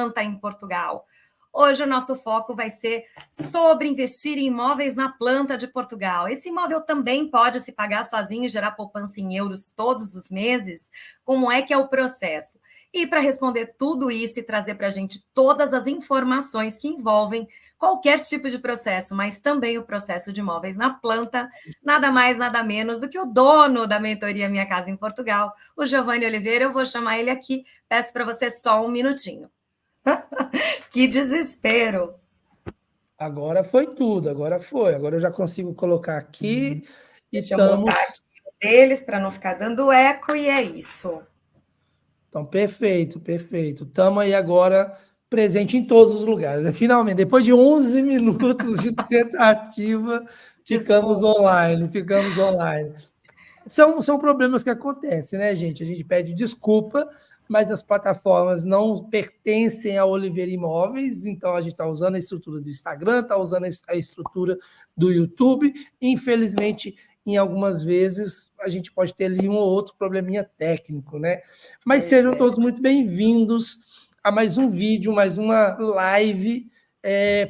planta em Portugal. Hoje o nosso foco vai ser sobre investir em imóveis na planta de Portugal. Esse imóvel também pode se pagar sozinho e gerar poupança em euros todos os meses? Como é que é o processo? E para responder tudo isso e trazer para a gente todas as informações que envolvem qualquer tipo de processo, mas também o processo de imóveis na planta, nada mais, nada menos do que o dono da mentoria Minha Casa em Portugal, o Giovanni Oliveira. Eu vou chamar ele aqui, peço para você só um minutinho. Que desespero! Agora foi tudo, agora foi. Agora eu já consigo colocar aqui. Deixa eu botar aqui deles para não ficar dando eco, e é isso. Então, perfeito, perfeito. Estamos aí agora presente em todos os lugares. Finalmente, depois de 11 minutos de tentativa, ficamos online. São problemas que acontecem, né, gente? A gente pede desculpa, mas as plataformas não pertencem a Oliveira Imóveis, então a gente está usando a estrutura do Instagram, está usando a estrutura do YouTube. Infelizmente, em algumas vezes, a gente pode ter ali um ou outro probleminha técnico, né? Mas sejam todos muito bem-vindos a mais um vídeo, mais uma live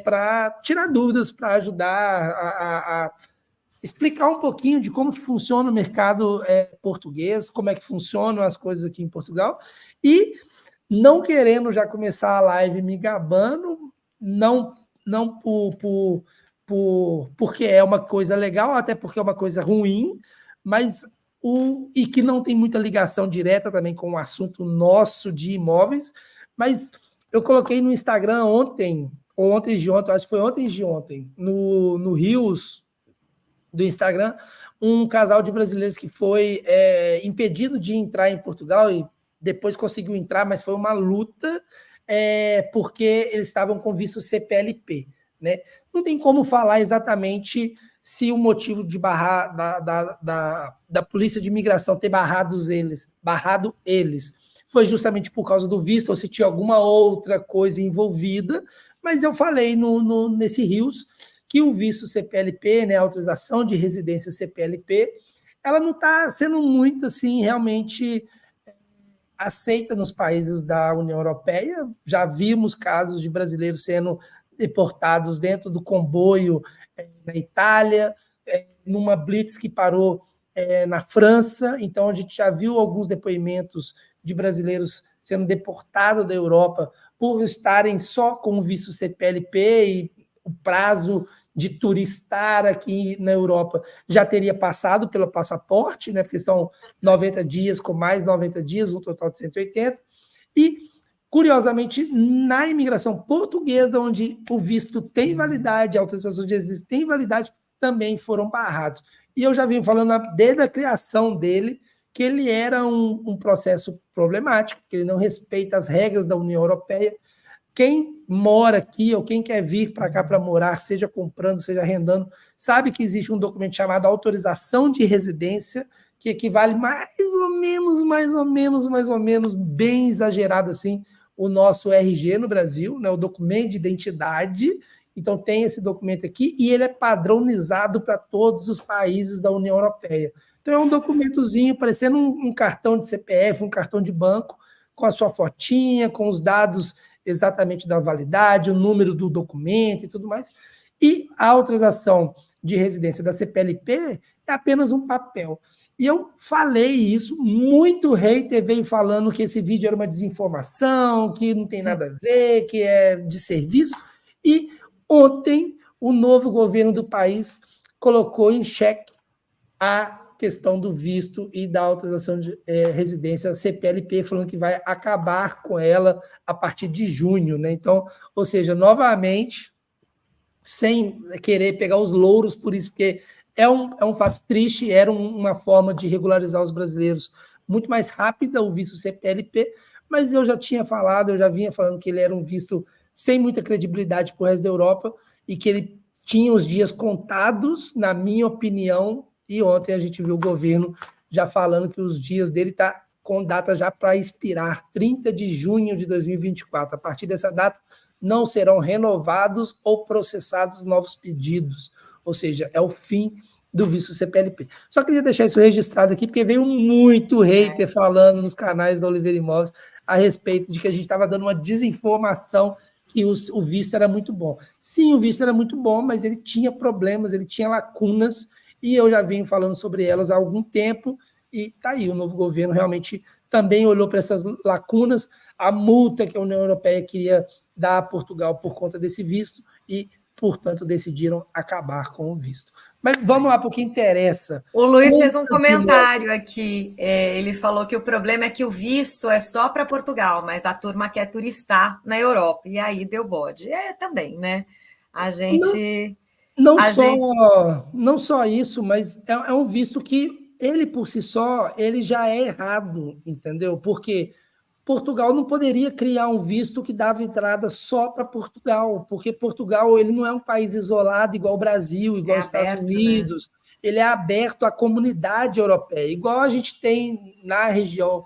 para tirar dúvidas, para ajudar a explicar um pouquinho de como que funciona o mercado português, como é que funcionam as coisas aqui em Portugal, e não querendo já começar a live me gabando, não porque é uma coisa legal, até porque é uma coisa ruim, mas e que não tem muita ligação direta também com o assunto nosso de imóveis, mas eu coloquei no Instagram ontem, acho que foi ontem de ontem, no Rios do Instagram, um casal de brasileiros que foi impedido de entrar em Portugal e depois conseguiu entrar, mas foi uma luta porque eles estavam com visto CPLP. Né? Não tem como falar exatamente se o motivo de barrar da Polícia de Imigração ter barrado eles foi justamente por causa do visto ou se tinha alguma outra coisa envolvida, mas eu falei nesse Rios que o visto CPLP, né, a autorização de residência CPLP, ela não está sendo muito assim realmente aceita nos países da União Europeia. Já vimos casos de brasileiros sendo deportados dentro do comboio na Itália, numa blitz que parou na França. Então, a gente já viu alguns depoimentos de brasileiros sendo deportados da Europa por estarem só com o visto CPLP e o prazo de turistar aqui na Europa já teria passado pelo passaporte, né, porque são 90 dias com mais 90 dias, um total de 180. E, curiosamente, na imigração portuguesa, onde o visto tem validade, a autorização de residência tem validade, também foram barrados. E eu já vim falando desde a criação dele que ele era um processo problemático, que ele não respeita as regras da União Europeia. Quem mora aqui ou quem quer vir para cá para morar, seja comprando, seja arrendando, sabe que existe um documento chamado autorização de residência, que equivale mais ou menos, bem exagerado assim, o nosso RG no Brasil, né, o documento de identidade. Então tem esse documento aqui e ele é padronizado para todos os países da União Europeia. Então é um documentozinho parecendo um cartão de CPF, um cartão de banco, com a sua fotinha, com os dados exatamente da validade, o número do documento e tudo mais. E a autorização de residência da CPLP é apenas um papel. E eu falei isso, muito hater veio falando que esse vídeo era uma desinformação, que não tem nada a ver, que é de serviço. E ontem o novo governo do país colocou em xeque a questão do visto e da autorização de residência CPLP, falando que vai acabar com ela a partir de junho, né? Então, ou seja, novamente, sem querer pegar os louros por isso, porque é um fato triste, era uma forma de regularizar os brasileiros muito mais rápida, o visto CPLP, mas eu já vinha falando que ele era um visto sem muita credibilidade para o resto da Europa e que ele tinha os dias contados, na minha opinião. E ontem a gente viu o governo já falando que os dias dele está com data já para expirar, 30 de junho de 2024. A partir dessa data, não serão renovados ou processados novos pedidos. Ou seja, é o fim do visto CPLP. Só queria deixar isso registrado aqui, porque veio muito hater falando nos canais da Oliveira Imóveis a respeito de que a gente estava dando uma desinformação que o visto era muito bom. Sim, o visto era muito bom, mas ele tinha problemas, ele tinha lacunas, e eu já venho falando sobre elas há algum tempo, e está aí, o novo governo realmente também olhou para essas lacunas, a multa que a União Europeia queria dar a Portugal por conta desse visto, e, portanto, decidiram acabar com o visto. Mas vamos lá para o que interessa. O Luiz fez um comentário aqui. Ele falou que o problema é que o visto é só para Portugal, mas a turma quer turistar na Europa. E aí deu bode. Também, né? A gente. Não só isso, mas é um visto que ele, por si só, ele já é errado, entendeu? Porque Portugal não poderia criar um visto que dava entrada só para Portugal, porque Portugal ele não é um país isolado igual o Brasil, igual os Estados Unidos, né? Ele é aberto à comunidade europeia, igual a gente tem na região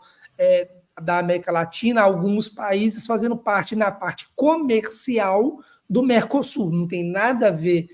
da América Latina, alguns países fazendo parte na parte comercial do Mercosul, não tem nada a ver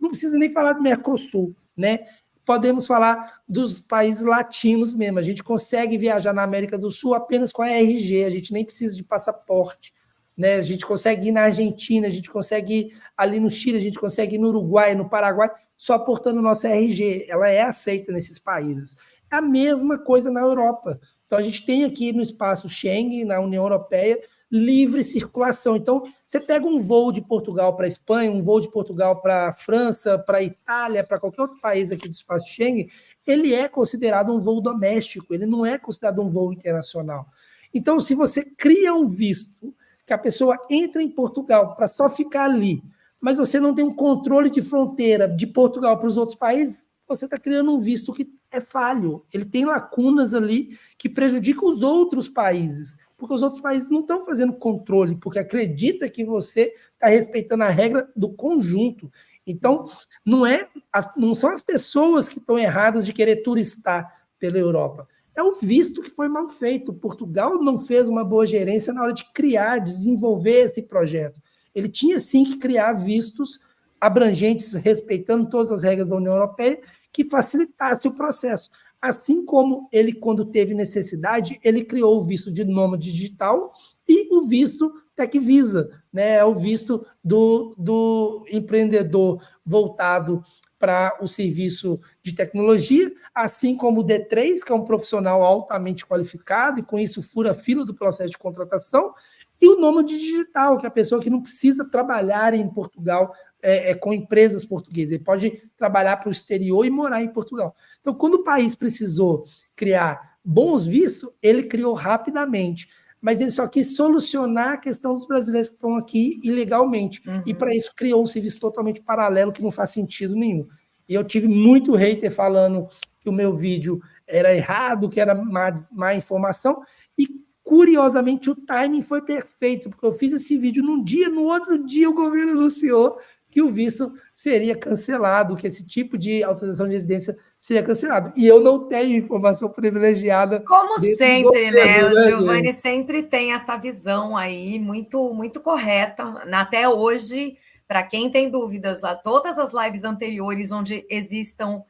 não precisa nem falar do Mercosul, né? Podemos falar dos países latinos mesmo. A gente consegue viajar na América do Sul apenas com a RG, a gente nem precisa de passaporte, né? A gente consegue ir na Argentina, a gente consegue ir ali no Chile, a gente consegue ir no Uruguai, no Paraguai, só portando nossa RG. Ela é aceita nesses países. É a mesma coisa na Europa. Então, a gente tem aqui no espaço Schengen, na União Europeia, livre circulação. Então, você pega um voo de Portugal para a Espanha, um voo de Portugal para a França, para a Itália, para qualquer outro país aqui do espaço Schengen, ele é considerado um voo doméstico, ele não é considerado um voo internacional. Então, se você cria um visto, que a pessoa entra em Portugal para só ficar ali, mas você não tem um controle de fronteira de Portugal para os outros países, você está criando um visto que é falho. Ele tem lacunas ali que prejudicam os outros países, porque os outros países não estão fazendo controle, porque acredita que você está respeitando a regra do conjunto. Então, não são as pessoas que estão erradas de querer turistar pela Europa. É o visto que foi mal feito. Portugal não fez uma boa gerência na hora de criar, desenvolver esse projeto. Ele tinha, sim, que criar vistos abrangentes, respeitando todas as regras da União Europeia, que facilitasse o processo. Assim como ele, quando teve necessidade, ele criou o visto de nômade digital e o visto Tecvisa, né? O visto do empreendedor voltado para o serviço de tecnologia, assim como o D3, que é um profissional altamente qualificado e com isso fura a fila do processo de contratação, e o nômade digital, que é a pessoa que não precisa trabalhar em Portugal com empresas portuguesas, ele pode trabalhar para o exterior e morar em Portugal. Então, quando o país precisou criar bons vistos, ele criou rapidamente, mas ele só quis solucionar a questão dos brasileiros que estão aqui ilegalmente, e para isso criou um serviço totalmente paralelo que não faz sentido nenhum. E eu tive muito hater falando que o meu vídeo era errado, que era má informação, e curiosamente o timing foi perfeito, porque eu fiz esse vídeo num dia, no outro dia o governo anunciou que o visto seria cancelado, que esse tipo de autorização de residência seria cancelado. E eu não tenho informação privilegiada. Como sempre, né? O Giovanni sempre tem essa visão aí muito, muito correta. Até hoje, para quem tem dúvidas, todas as lives anteriores onde existam,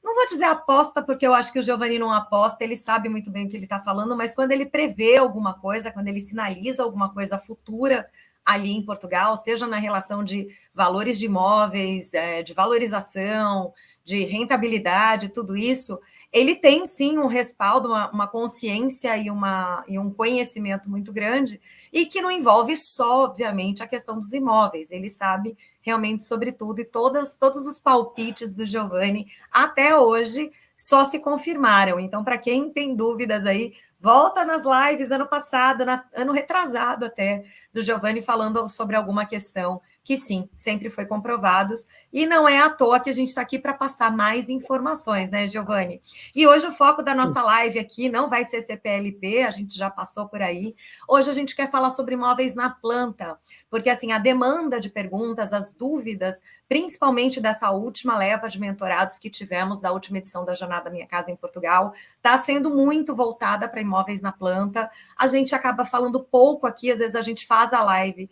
não vou dizer aposta, porque eu acho que o Giovanni não aposta, ele sabe muito bem o que ele está falando, mas quando ele prevê alguma coisa, quando ele sinaliza alguma coisa futura ali em Portugal, seja na relação de valores de imóveis, de valorização, de rentabilidade, tudo isso, ele tem sim um respaldo, uma consciência e um conhecimento muito grande, e que não envolve só, obviamente, a questão dos imóveis. Ele sabe realmente sobre tudo, e todos os palpites do Giovanni, até hoje, só se confirmaram. Então, para quem tem dúvidas aí, volta nas lives ano passado, ano retrasado até, do Giovanni falando sobre alguma questão que sim, sempre foi comprovados, e não é à toa que a gente está aqui para passar mais informações, né, Giovanni? E hoje o foco da nossa live aqui não vai ser CPLP, a gente já passou por aí. Hoje a gente quer falar sobre imóveis na planta, porque assim, a demanda de perguntas, as dúvidas, principalmente dessa última leva de mentorados que tivemos da última edição da Jornada Minha Casa em Portugal, está sendo muito voltada para imóveis na planta. A gente acaba falando pouco aqui, às vezes a gente faz a live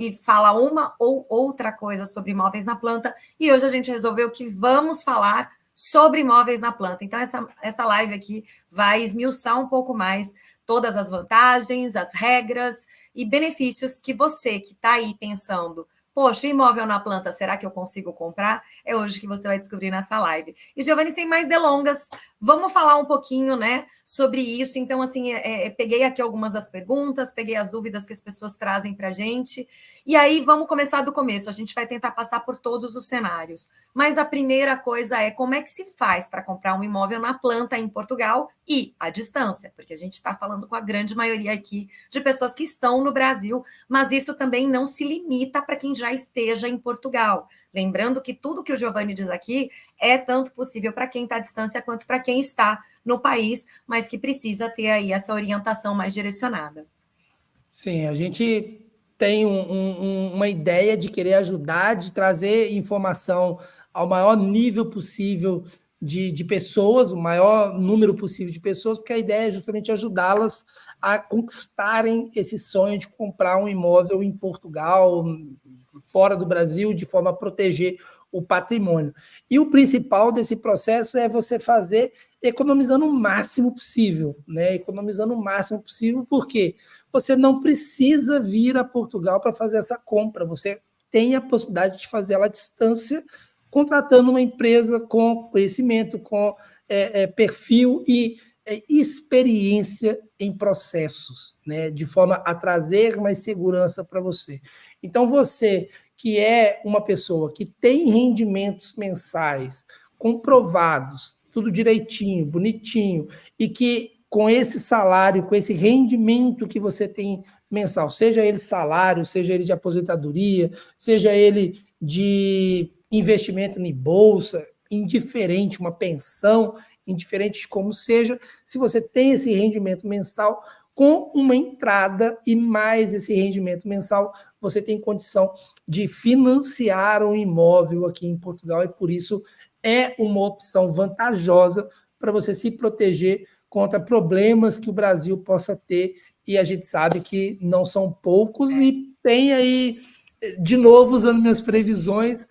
e fala uma ou outra coisa sobre imóveis na planta, e hoje a gente resolveu que vamos falar sobre imóveis na planta. Então, essa live aqui vai esmiuçar um pouco mais todas as vantagens, as regras e benefícios que você que está aí pensando, poxa, imóvel na planta, será que eu consigo comprar? É hoje que você vai descobrir nessa live. E, Giovanni, sem mais delongas, vamos falar um pouquinho, né, sobre isso. Então, assim, peguei aqui algumas das perguntas, peguei as dúvidas que as pessoas trazem para a gente. E aí, vamos começar do começo. A gente vai tentar passar por todos os cenários. Mas a primeira coisa é como é que se faz para comprar um imóvel na planta em Portugal e à distância, porque a gente está falando com a grande maioria aqui de pessoas que estão no Brasil, mas isso também não se limita para quem já esteja em Portugal. Lembrando que tudo que o Giovanni diz aqui é tanto possível para quem está à distância quanto para quem está no país, mas que precisa ter aí essa orientação mais direcionada. Sim, a gente tem uma ideia de querer ajudar, de trazer informação ao maior nível possível de pessoas, o maior número possível de pessoas, porque a ideia é justamente ajudá-las a conquistarem esse sonho de comprar um imóvel em Portugal, fora do Brasil, de forma a proteger o patrimônio. E o principal desse processo é você fazer economizando o máximo possível, né? Economizando o máximo possível, porque você não precisa vir a Portugal para fazer essa compra, você tem a possibilidade de fazer ela à distância, contratando uma empresa com conhecimento, com perfil e experiência em processos, né? De forma a trazer mais segurança para você. Então, você que é uma pessoa que tem rendimentos mensais comprovados, tudo direitinho, bonitinho, e que com esse salário, com esse rendimento que você tem mensal, seja ele salário, seja ele de aposentadoria, seja ele de investimento em bolsa, indiferente, uma pensão, indiferente de como seja, se você tem esse rendimento mensal, com uma entrada e mais esse rendimento mensal, você tem condição de financiar um imóvel aqui em Portugal e por isso é uma opção vantajosa para você se proteger contra problemas que o Brasil possa ter e a gente sabe que não são poucos e tem aí, de novo, usando minhas previsões,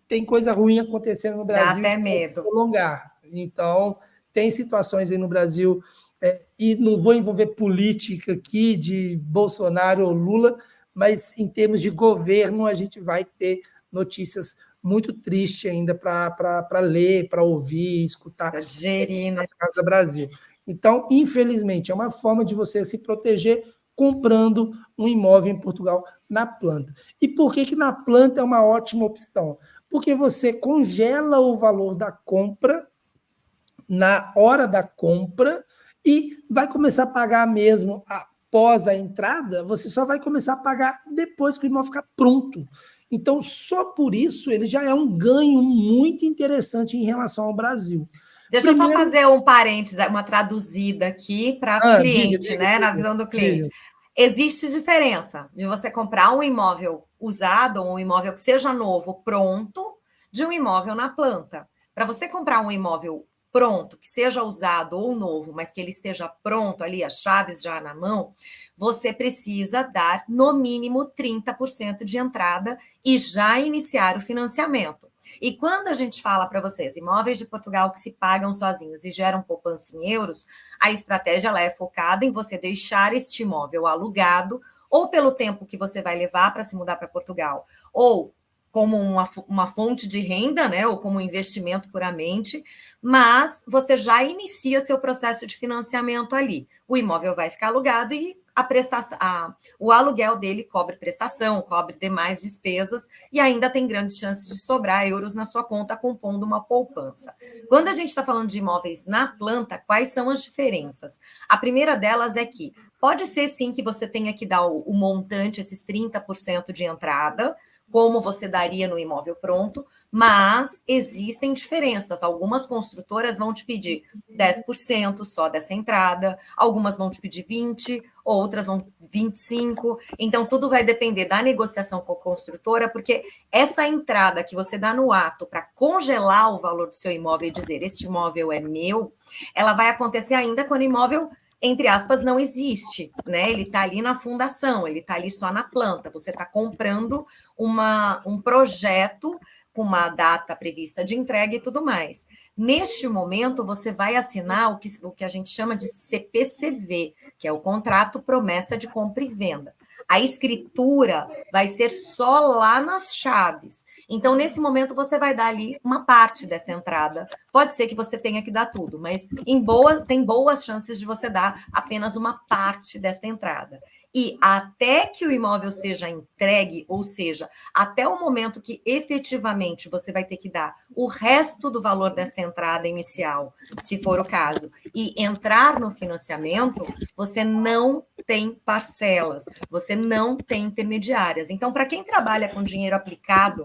tem coisa ruim acontecendo no Brasil. Dá até medo. Prolongar. Então, tem situações aí no Brasil e não vou envolver política aqui de Bolsonaro ou Lula, mas em termos de governo a gente vai ter notícias muito tristes ainda para ler, para ouvir, escutar. Para digerir, né? Casa Brasil. Então, infelizmente, é uma forma de você se proteger comprando um imóvel em Portugal na planta. E por que na planta é uma ótima opção? Porque você congela o valor da compra na hora da compra e vai começar a pagar mesmo após a entrada, você só vai começar a pagar depois que o imóvel ficar pronto. Então, só por isso, ele já é um ganho muito interessante em relação ao Brasil. Deixa eu só fazer um parênteses, uma traduzida aqui para o cliente, né? Na visão do cliente. Existe diferença de você comprar um imóvel usado, ou um imóvel que seja novo, pronto, de um imóvel na planta. Para você comprar um imóvel pronto, que seja usado ou novo, mas que ele esteja pronto ali, as chaves já na mão, você precisa dar, no mínimo, 30% de entrada e já iniciar o financiamento. E quando a gente fala para vocês, imóveis de Portugal que se pagam sozinhos e geram poupança em euros, a estratégia ela é focada em você deixar este imóvel alugado, ou pelo tempo que você vai levar para se mudar para Portugal, ou como uma fonte de renda, né, ou como investimento puramente, mas você já inicia seu processo de financiamento ali. O imóvel vai ficar alugado e o aluguel dele cobre prestação, cobre demais despesas e ainda tem grandes chances de sobrar euros na sua conta, compondo uma poupança. Quando a gente está falando de imóveis na planta, quais são as diferenças? A primeira delas é que pode ser sim que você tenha que dar o montante, esses 30% de entrada, como você daria no imóvel pronto, mas existem diferenças. Algumas construtoras vão te pedir 10% só dessa entrada, algumas vão te pedir 20%, outras vão 25%. Então, tudo vai depender da negociação com a construtora, porque essa entrada que você dá no ato para congelar o valor do seu imóvel e dizer, este imóvel é meu, ela vai acontecer ainda quando o imóvel, entre aspas, não existe, né? Ele está ali na fundação, ele está ali só na planta. Você está comprando um projeto com uma data prevista de entrega e tudo mais. Neste momento, você vai assinar o que a gente chama de CPCV, que é o contrato promessa de compra e venda. A escritura vai ser só lá nas chaves. Então, nesse momento, você vai dar ali uma parte dessa entrada. Pode ser que você tenha que dar tudo, mas tem boas chances de você dar apenas uma parte dessa entrada. E até que o imóvel seja entregue, ou seja, até o momento que efetivamente você vai ter que dar o resto do valor dessa entrada inicial, se for o caso, e entrar no financiamento, você não tem parcelas, você não tem intermediárias. Então, para quem trabalha com dinheiro aplicado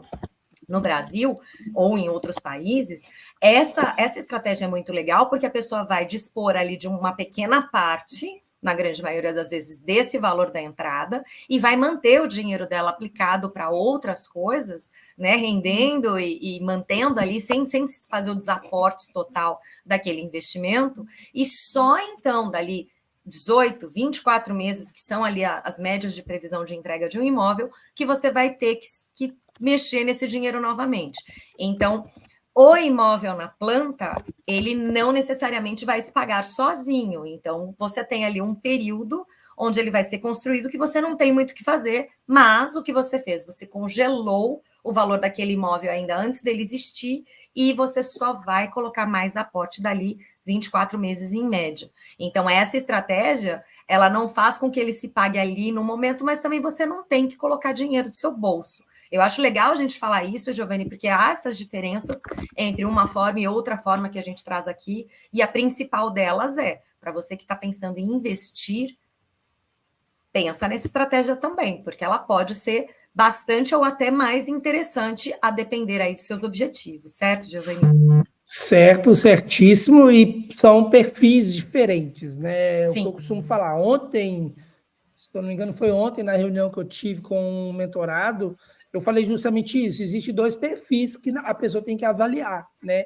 no Brasil ou em outros países, essa estratégia é muito legal, porque a pessoa vai dispor ali de uma pequena parte, na grande maioria das vezes, desse valor da entrada, e vai manter o dinheiro dela aplicado para outras coisas, né, rendendo e mantendo ali, sem fazer o desaporte total daquele investimento, e só então, dali 18, 24 meses, que são ali as médias de previsão de entrega de um imóvel, que você vai ter que mexer nesse dinheiro novamente. Então, o imóvel na planta, ele não necessariamente vai se pagar sozinho. Então, você tem ali um período onde ele vai ser construído que você não tem muito o que fazer, mas o que você fez? Você congelou o valor daquele imóvel ainda antes dele existir e você só vai colocar mais aporte dali 24 meses em média. Então, essa estratégia, ela não faz com que ele se pague ali no momento, mas também você não tem que colocar dinheiro do seu bolso. Eu acho legal a gente falar isso, Giovanni, porque há essas diferenças entre uma forma e outra forma que a gente traz aqui, e a principal delas é, para você que está pensando em investir, pensa nessa estratégia também, porque ela pode ser bastante ou até mais interessante a depender aí dos seus objetivos, certo, Giovanni? Certo, certíssimo, e são perfis diferentes, né? Sim. O que eu costumo falar, ontem, se eu não me engano, foi ontem, na reunião que eu tive com um mentorado, eu falei justamente isso, existem dois perfis que a pessoa tem que avaliar, né?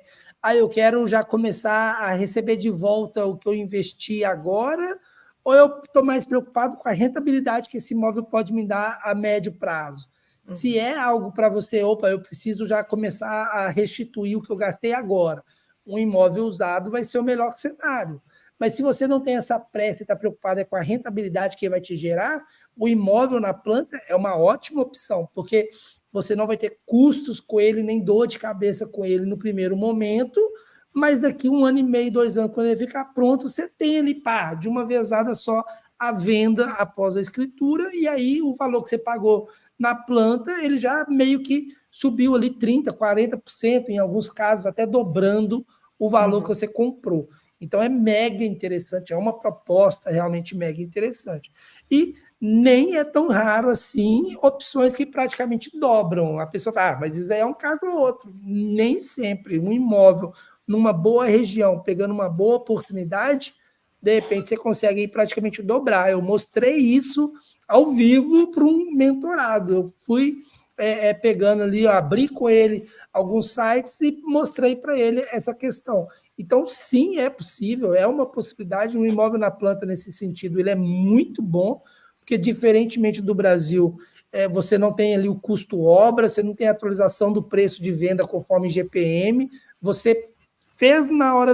Eu quero já começar a receber de volta o que eu investi agora, ou eu estou mais preocupado com a rentabilidade que esse imóvel pode me dar a médio prazo. Se é algo para você, eu preciso já começar a restituir o que eu gastei agora. Um imóvel usado vai ser o melhor cenário. Mas se você não tem essa pressa e está preocupado com a rentabilidade que vai te gerar, o imóvel na planta é uma ótima opção, porque você não vai ter custos com ele, nem dor de cabeça com ele no primeiro momento, mas daqui 1 ano e meio, 2 anos, quando ele ficar pronto, você tem ali, de uma vezada só, a venda após a escritura, e aí o valor que você pagou na planta, ele já meio que subiu ali 30%, 40%, em alguns casos até dobrando o valor que você comprou. Então é mega interessante, é uma proposta realmente mega interessante. E nem é tão raro assim opções que praticamente dobram. A pessoa fala, mas isso aí é um caso ou outro. Nem sempre. Um imóvel numa boa região, pegando uma boa oportunidade, de repente você consegue praticamente dobrar. Eu mostrei isso ao vivo para um mentorado. Eu fui pegando ali, abri com ele alguns sites e mostrei para ele essa questão. Então, sim, é possível, é uma possibilidade. Um imóvel na planta, nesse sentido, ele é muito bom, porque, diferentemente do Brasil, você não tem ali o custo obra, você não tem a atualização do preço de venda conforme GPM, você fez na hora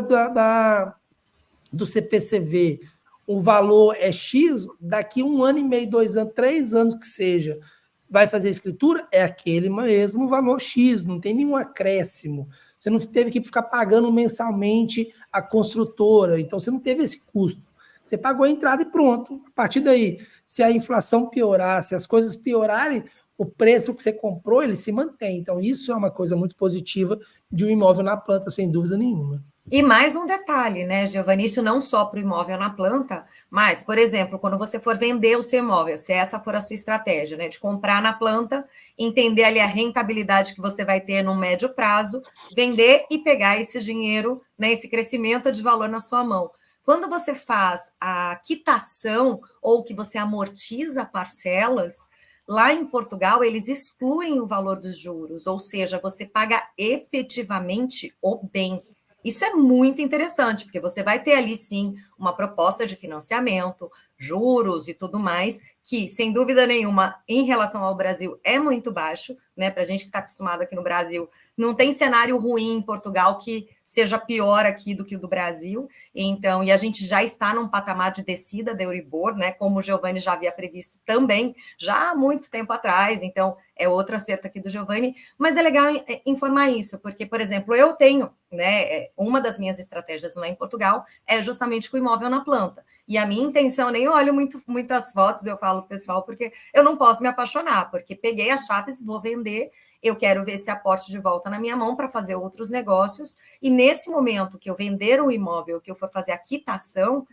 do CPCV, o valor é X, daqui 1 ano e meio, 2 anos, 3 anos que seja, vai fazer a escritura, é aquele mesmo valor X, não tem nenhum acréscimo. Você não teve que ficar pagando mensalmente a construtora, então você não teve esse custo. Você pagou a entrada e pronto. A partir daí, se a inflação piorar, se as coisas piorarem, o preço que você comprou, ele se mantém. Então, isso é uma coisa muito positiva de um imóvel na planta, sem dúvida nenhuma. E mais um detalhe, né, Giovanni, isso não só para o imóvel na planta, mas, por exemplo, quando você for vender o seu imóvel, se essa for a sua estratégia, né, de comprar na planta, entender ali a rentabilidade que você vai ter no médio prazo, vender e pegar esse dinheiro, né, esse crescimento de valor na sua mão. Quando você faz a quitação ou que você amortiza parcelas, lá em Portugal, eles excluem o valor dos juros, ou seja, você paga efetivamente o bem. Isso é muito interessante, porque você vai ter ali, sim, uma proposta de financiamento, juros e tudo mais, que, sem dúvida nenhuma, em relação ao Brasil, é muito baixo, né? Para a gente que está acostumado aqui no Brasil, não tem cenário ruim em Portugal que seja pior aqui do que o do Brasil. Então, e a gente já está num patamar de descida da Euribor, né? Como o Giovanni já havia previsto também, já há muito tempo atrás. Então, é outro acerto aqui do Giovanni. Mas é legal informar isso, porque, por exemplo, eu tenho, né? Uma das minhas estratégias lá em Portugal é justamente com o imóvel na planta. E a minha intenção, nem olho muitas fotos, eu falo, pessoal, porque eu não posso me apaixonar, porque peguei as chaves, vou vender, eu quero ver esse aporte de volta na minha mão para fazer outros negócios, e nesse momento que eu vender o imóvel, que eu for fazer a quitação,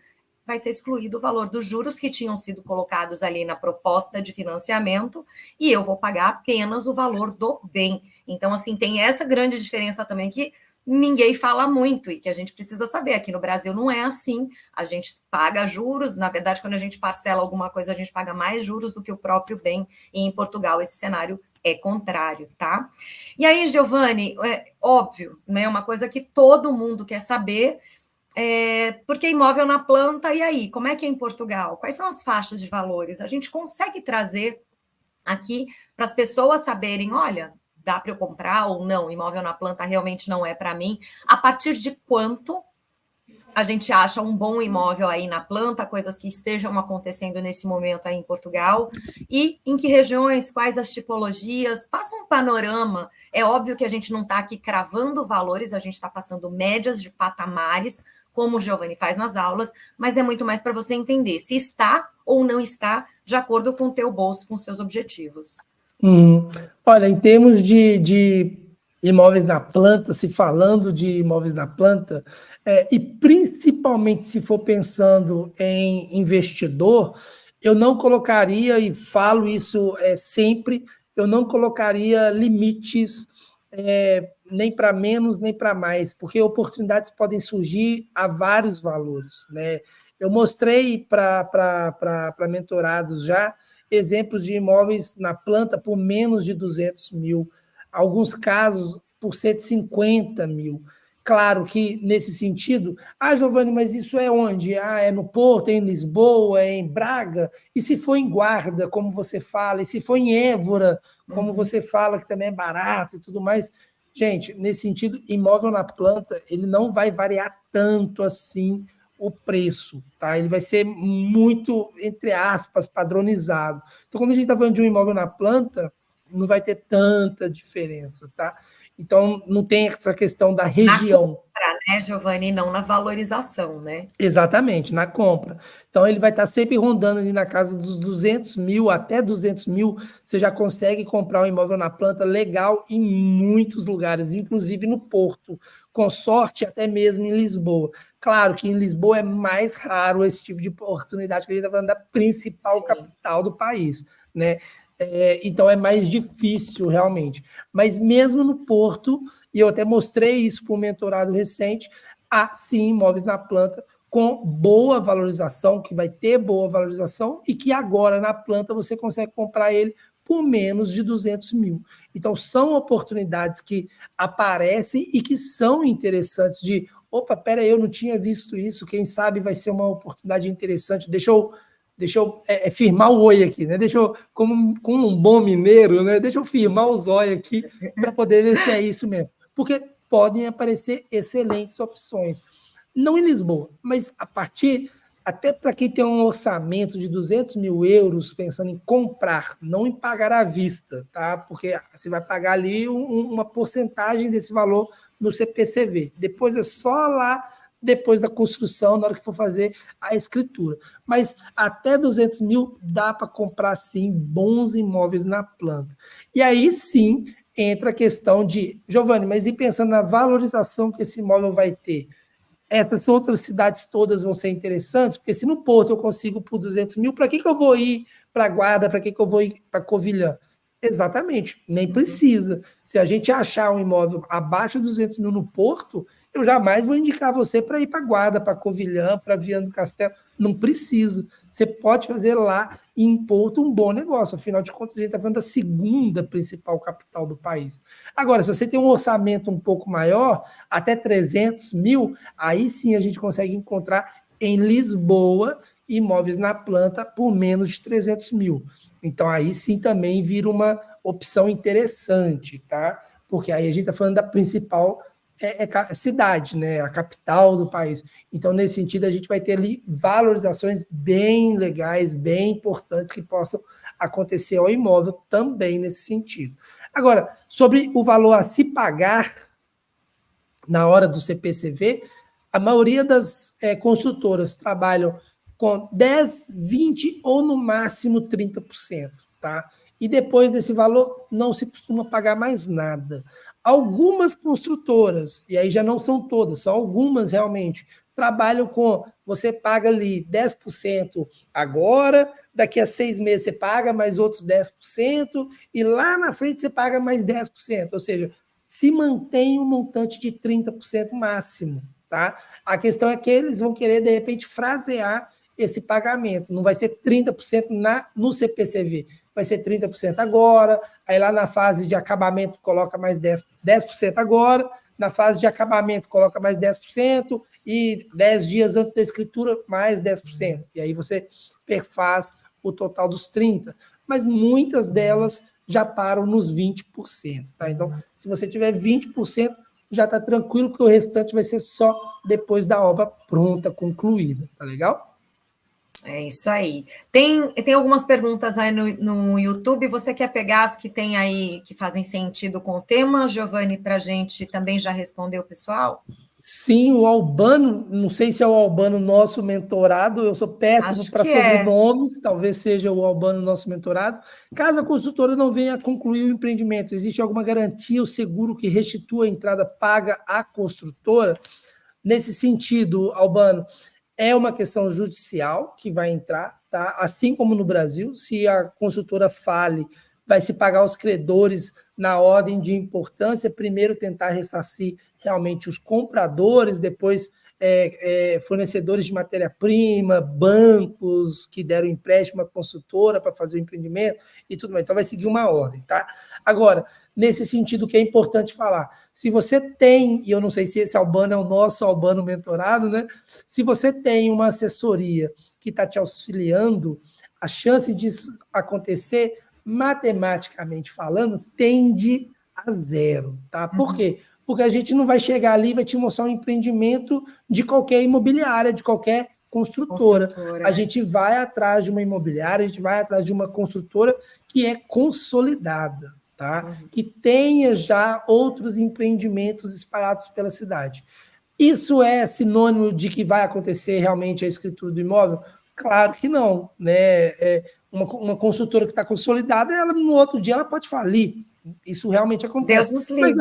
vai ser excluído o valor dos juros que tinham sido colocados ali na proposta de financiamento, e eu vou pagar apenas o valor do bem. Então, assim, tem essa grande diferença também que ninguém fala muito e que a gente precisa saber. Aqui no Brasil não é assim, a gente paga juros, na verdade, quando a gente parcela alguma coisa, a gente paga mais juros do que o próprio bem, e em Portugal esse cenário é contrário, tá? E aí, Giovanni, é óbvio, né, uma coisa que todo mundo quer saber, porque imóvel na planta, e aí, como é que é em Portugal? Quais são as faixas de valores? A gente consegue trazer aqui para as pessoas saberem, olha, dá para eu comprar ou não, imóvel na planta realmente não é para mim. A partir de quanto a gente acha um bom imóvel aí na planta, coisas que estejam acontecendo nesse momento aí em Portugal, e em que regiões, quais as tipologias, passa um panorama. É óbvio que a gente não está aqui cravando valores, a gente está passando médias de patamares, como o Giovanni faz nas aulas, mas é muito mais para você entender se está ou não está de acordo com o teu bolso, com os seus objetivos. Olha, em termos de imóveis na planta, se falando de imóveis na planta, e principalmente se for pensando em investidor, eu não colocaria, e falo isso sempre, eu não colocaria limites nem para menos, nem para mais, porque oportunidades podem surgir a vários valores, né? Eu mostrei para mentorados já exemplos de imóveis na planta por menos de 200 mil, alguns casos por 150 mil. Claro que, nesse sentido, Giovanni, mas isso é onde? É no Porto, é em Lisboa, é em Braga? E se for em Guarda, como você fala? E se for em Évora, como você fala, que também é barato e tudo mais? Gente, nesse sentido, imóvel na planta, ele não vai variar tanto assim o preço, tá? Ele vai ser muito, entre aspas, padronizado. Então, quando a gente está falando de um imóvel na planta, não vai ter tanta diferença, tá? Então, não tem essa questão da região. Na compra, né, Giovanni? Não na valorização, né? Exatamente, na compra. Então, ele vai estar sempre rondando ali na casa dos 200 mil, até 200 mil, você já consegue comprar um imóvel na planta legal em muitos lugares, inclusive no Porto, com sorte até mesmo em Lisboa. Claro que em Lisboa é mais raro esse tipo de oportunidade, que a gente está falando da principal capital do país, né? Então é mais difícil realmente. Mas mesmo no Porto, e eu até mostrei isso para um mentorado recente, há sim imóveis na planta com boa valorização, que vai ter boa valorização, e que agora na planta você consegue comprar ele por menos de 200 mil. Então são oportunidades que aparecem e que são interessantes de, opa, peraí, eu não tinha visto isso, quem sabe vai ser uma oportunidade interessante, deixa eu firmar o oi aqui, né? Deixa eu, como um bom mineiro, né? Deixa eu firmar o zóio aqui para poder ver se é isso mesmo. Porque podem aparecer excelentes opções. Não em Lisboa, mas a partir, até para quem tem um orçamento de 200 mil euros, pensando em comprar, não em pagar à vista, tá? Porque você vai pagar ali uma porcentagem desse valor no CPCV. Depois é só lá, depois da construção, na hora que for fazer a escritura. Mas até 200 mil dá para comprar, sim, bons imóveis na planta. E aí, sim, entra a questão de, Giovanni, mas e pensando na valorização que esse imóvel vai ter? Essas outras cidades todas vão ser interessantes, porque se no Porto eu consigo por 200 mil, para que eu vou ir para Guarda, para que eu vou ir para Covilhã? Exatamente, nem precisa. Se a gente achar um imóvel abaixo de 200 mil no Porto, eu jamais vou indicar você para ir para Guarda, para Covilhã, para Viana do Castelo. Não precisa. Você pode fazer lá em Porto um bom negócio. Afinal de contas, a gente está falando da segunda principal capital do país. Agora, se você tem um orçamento um pouco maior, até 300 mil, aí sim a gente consegue encontrar em Lisboa, imóveis na planta por menos de 300 mil. Então, aí sim também vira uma opção interessante, tá? Porque aí a gente está falando da principal cidade, né? A capital do país. Então, nesse sentido, a gente vai ter ali valorizações bem legais, bem importantes que possam acontecer ao imóvel também nesse sentido. Agora, sobre o valor a se pagar na hora do CPCV, a maioria das construtoras trabalham com 10, 20 ou no máximo 30%, tá? E depois desse valor não se costuma pagar mais nada. Algumas construtoras, e aí já não são todas, são algumas realmente, trabalham com, você paga ali 10% agora, daqui a 6 meses você paga mais outros 10%, e lá na frente você paga mais 10%, ou seja, se mantém um montante de 30% máximo, tá? A questão é que eles vão querer, de repente, frasear esse pagamento. Não vai ser 30% no CPCV, vai ser 30% agora, aí lá na fase de acabamento coloca mais 10% agora, na fase de acabamento coloca mais 10%, e 10 dias antes da escritura, mais 10%. E aí você perfaz o total dos 30%. Mas muitas delas já param nos 20%. Tá? Então, se você tiver 20%, já está tranquilo que o restante vai ser só depois da obra pronta, concluída. Tá legal? É isso aí. Tem algumas perguntas aí no YouTube. Você quer pegar as que tem aí, que fazem sentido com o tema, Giovanni, para a gente também já responder o pessoal? Sim, o Albano, não sei se é o Albano nosso mentorado, eu sou péssimo Acho para que é. sobrenomes, talvez seja o Albano nosso mentorado. Caso a construtora não venha a concluir o empreendimento, existe alguma garantia ou seguro que restitua a entrada paga à construtora? Nesse sentido, Albano, é uma questão judicial que vai entrar, tá? Assim como no Brasil, se a construtora fale, vai se pagar aos credores na ordem de importância, primeiro tentar ressarcir realmente os compradores, depois fornecedores de matéria-prima, bancos que deram empréstimo à construtora para fazer o empreendimento e tudo mais. Então vai seguir uma ordem, tá? Agora, nesse sentido que é importante falar, se você tem, e eu não sei se esse Albano é o nosso Albano mentorado, né? Se você tem uma assessoria que está te auxiliando, a chance disso acontecer, matematicamente falando, tende a zero, tá? Por quê? Porque a gente não vai chegar ali e vai te mostrar um empreendimento de qualquer imobiliária, de qualquer construtora. A gente vai atrás de uma imobiliária, a gente vai atrás de uma construtora que é consolidada, tá? Que tenha já outros empreendimentos espalhados pela cidade. Isso é sinônimo de que vai acontecer realmente a escritura do imóvel? Claro que não, né? Uma construtora que está consolidada, ela no outro dia ela pode falir. Isso realmente Deus acontece. nos livre.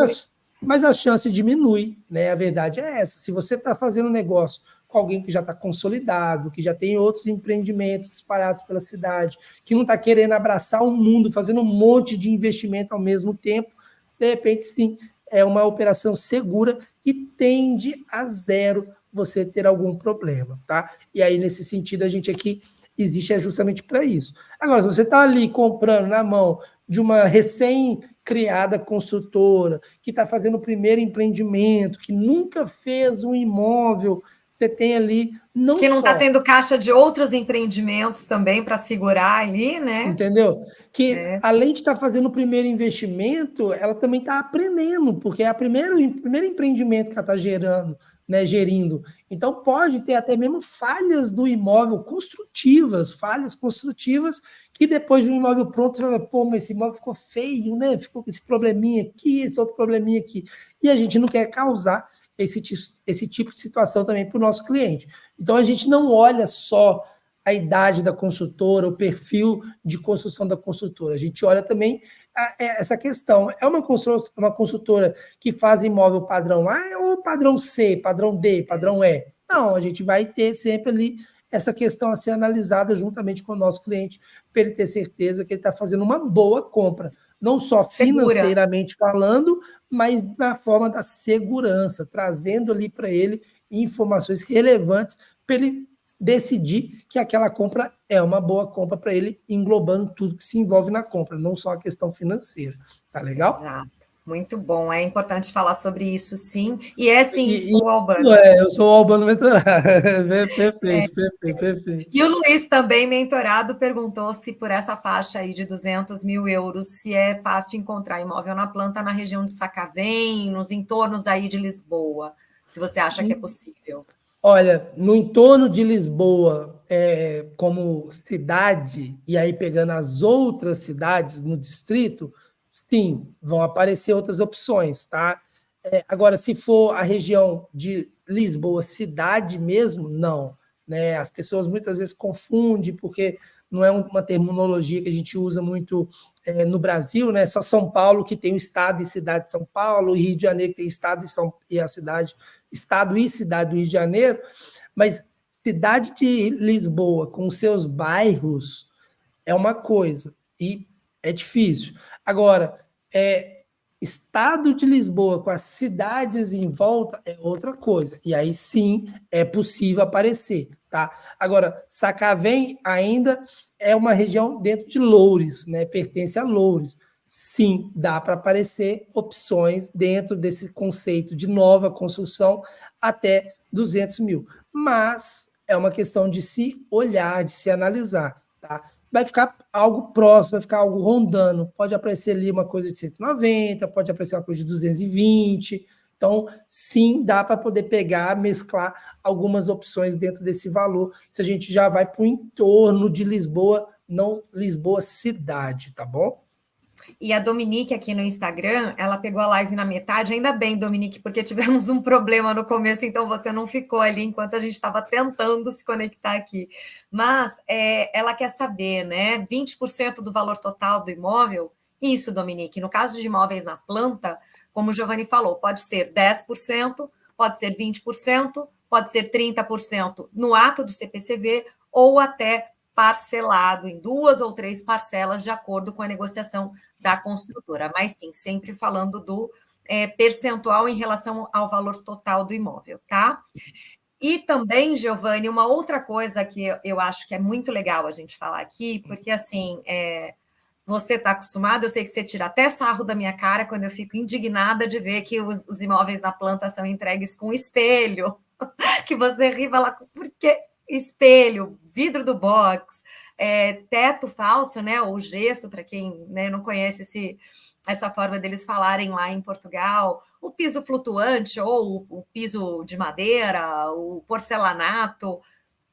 Mas a chance diminui, né? A verdade é essa. Se você está fazendo um negócio com alguém que já está consolidado, que já tem outros empreendimentos espalhados pela cidade, que não está querendo abraçar o mundo, fazendo um monte de investimento ao mesmo tempo, de repente, sim, é uma operação segura que tende a zero você ter algum problema, tá? E aí, nesse sentido, a gente aqui existe justamente para isso. Agora, se você está ali comprando na mão de uma recém-criada construtora, que está fazendo o primeiro empreendimento, que nunca fez um imóvel, você tem ali não que não está só... tendo caixa de outros empreendimentos também para segurar ali, né? Entendeu? Que além de estar fazendo o primeiro investimento, ela também está aprendendo, porque é o primeiro empreendimento que ela está gerando, né, gerindo. Então pode ter até mesmo falhas do imóvel construtivas, falhas construtivas, que depois do imóvel pronto, você vai ver, pô, mas esse imóvel ficou feio, né? Ficou com esse probleminha aqui, esse outro probleminha aqui. E a gente não quer causar esse tipo de situação também para o nosso cliente. Então a gente não olha só a idade da construtora, o perfil de construção da construtora. A gente olha também essa questão. É uma construtora que faz imóvel padrão A ou padrão C, padrão D, padrão E? Não, a gente vai ter sempre ali essa questão a ser analisada juntamente com o nosso cliente, para ele ter certeza que ele está fazendo uma boa compra, não só financeiramente falando, mas na forma da segurança, trazendo ali para ele informações relevantes para ele decidir que aquela compra é uma boa compra para ele, englobando tudo que se envolve na compra, não só a questão financeira. Tá legal? Exato. Muito bom, é importante falar sobre isso, sim. E é sim E o Albano. eu sou o Albano mentorado. Perfeito, perfeito, perfeito. E o Luiz também, mentorado, perguntou se por essa faixa aí de 200 mil euros, se é fácil encontrar imóvel na planta na região de Sacavém, nos entornos aí de Lisboa, se você acha que é possível. Olha, no entorno de Lisboa, como cidade, e aí pegando as outras cidades no distrito, sim, vão aparecer outras opções, tá? Agora, se for a região de Lisboa, cidade mesmo, não. Né? As pessoas muitas vezes confundem, porque não é uma terminologia que a gente usa muito no Brasil, né? Só São Paulo que tem o estado e cidade de São Paulo, e Rio de Janeiro que tem estado e a cidade, estado e cidade do Rio de Janeiro, mas cidade de Lisboa com seus bairros é uma coisa, e é difícil. Agora, estado de Lisboa com as cidades em volta é outra coisa. E aí sim é possível aparecer, tá? Agora, Sacavém ainda é uma região dentro de Loures, né? Pertence a Loures. Sim, dá para aparecer opções dentro desse conceito de nova construção até 200 mil. Mas é uma questão de se olhar, de se analisar, tá? Vai ficar algo próximo, vai ficar algo rondando. Pode aparecer ali uma coisa de 190, pode aparecer uma coisa de 220. Então, sim, dá para poder pegar, mesclar algumas opções dentro desse valor, se a gente já vai para o entorno de Lisboa, não Lisboa cidade, tá bom? E a Dominique aqui no Instagram, ela pegou a live na metade, ainda bem, Dominique, porque tivemos um problema no começo, então você não ficou ali enquanto a gente estava tentando se conectar aqui. Mas ela quer saber, né? 20% do valor total do imóvel? Isso, Dominique. No caso de imóveis na planta, como o Giovanni falou, pode ser 10%, pode ser 20%, pode ser 30% no ato do CPCV ou até parcelado em 2 ou 3 parcelas, de acordo com a negociação da construtora, mas sim, sempre falando do percentual em relação ao valor total do imóvel, tá? E também, Giovanni, uma outra coisa que eu acho que é muito legal a gente falar aqui, porque assim, você está acostumado, eu sei que você tira até sarro da minha cara quando eu fico indignada de ver que os imóveis na planta são entregues com espelho, que você ri e fala, por que espelho, vidro do box, teto falso, né, ou gesso, para quem, né, não conhece essa forma deles falarem lá em Portugal, o piso flutuante ou o piso de madeira, o porcelanato,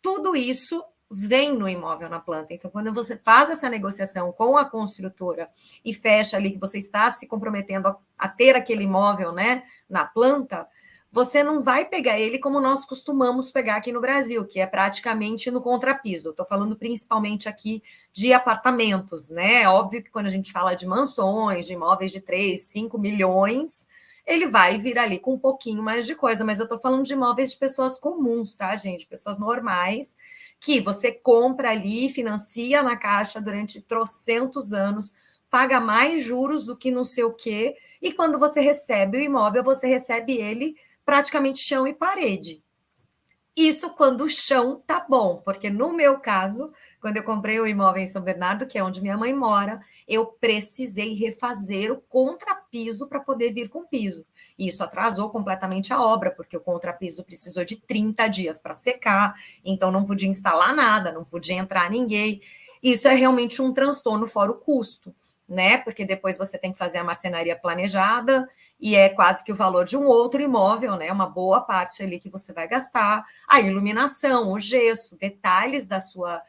tudo isso vem no imóvel na planta. Então, quando você faz essa negociação com a construtora e fecha ali que você está se comprometendo a ter aquele imóvel, né, na planta, você não vai pegar ele como nós costumamos pegar aqui no Brasil, que é praticamente no contrapiso. Estou falando principalmente aqui de apartamentos, né? Óbvio que quando a gente fala de mansões, de imóveis de 3, 5 milhões, ele vai vir ali com um pouquinho mais de coisa, mas eu estou falando de imóveis de pessoas comuns, tá, gente? Pessoas normais, que você compra ali, financia na Caixa durante trocentos anos, paga mais juros do que não sei o quê, e quando você recebe o imóvel, você recebe ele praticamente chão e parede. Isso quando o chão tá bom, porque no meu caso, quando eu comprei o imóvel em São Bernardo, que é onde minha mãe mora, eu precisei refazer o contrapiso para poder vir com piso. E isso atrasou completamente a obra, porque o contrapiso precisou de 30 dias para secar, então não podia instalar nada, não podia entrar ninguém. Isso é realmente um transtorno fora o custo, né? Porque depois você tem que fazer a marcenaria planejada, e é quase que o valor de um outro imóvel, né? Uma boa parte ali que você vai gastar. A iluminação, o gesso, detalhes da sua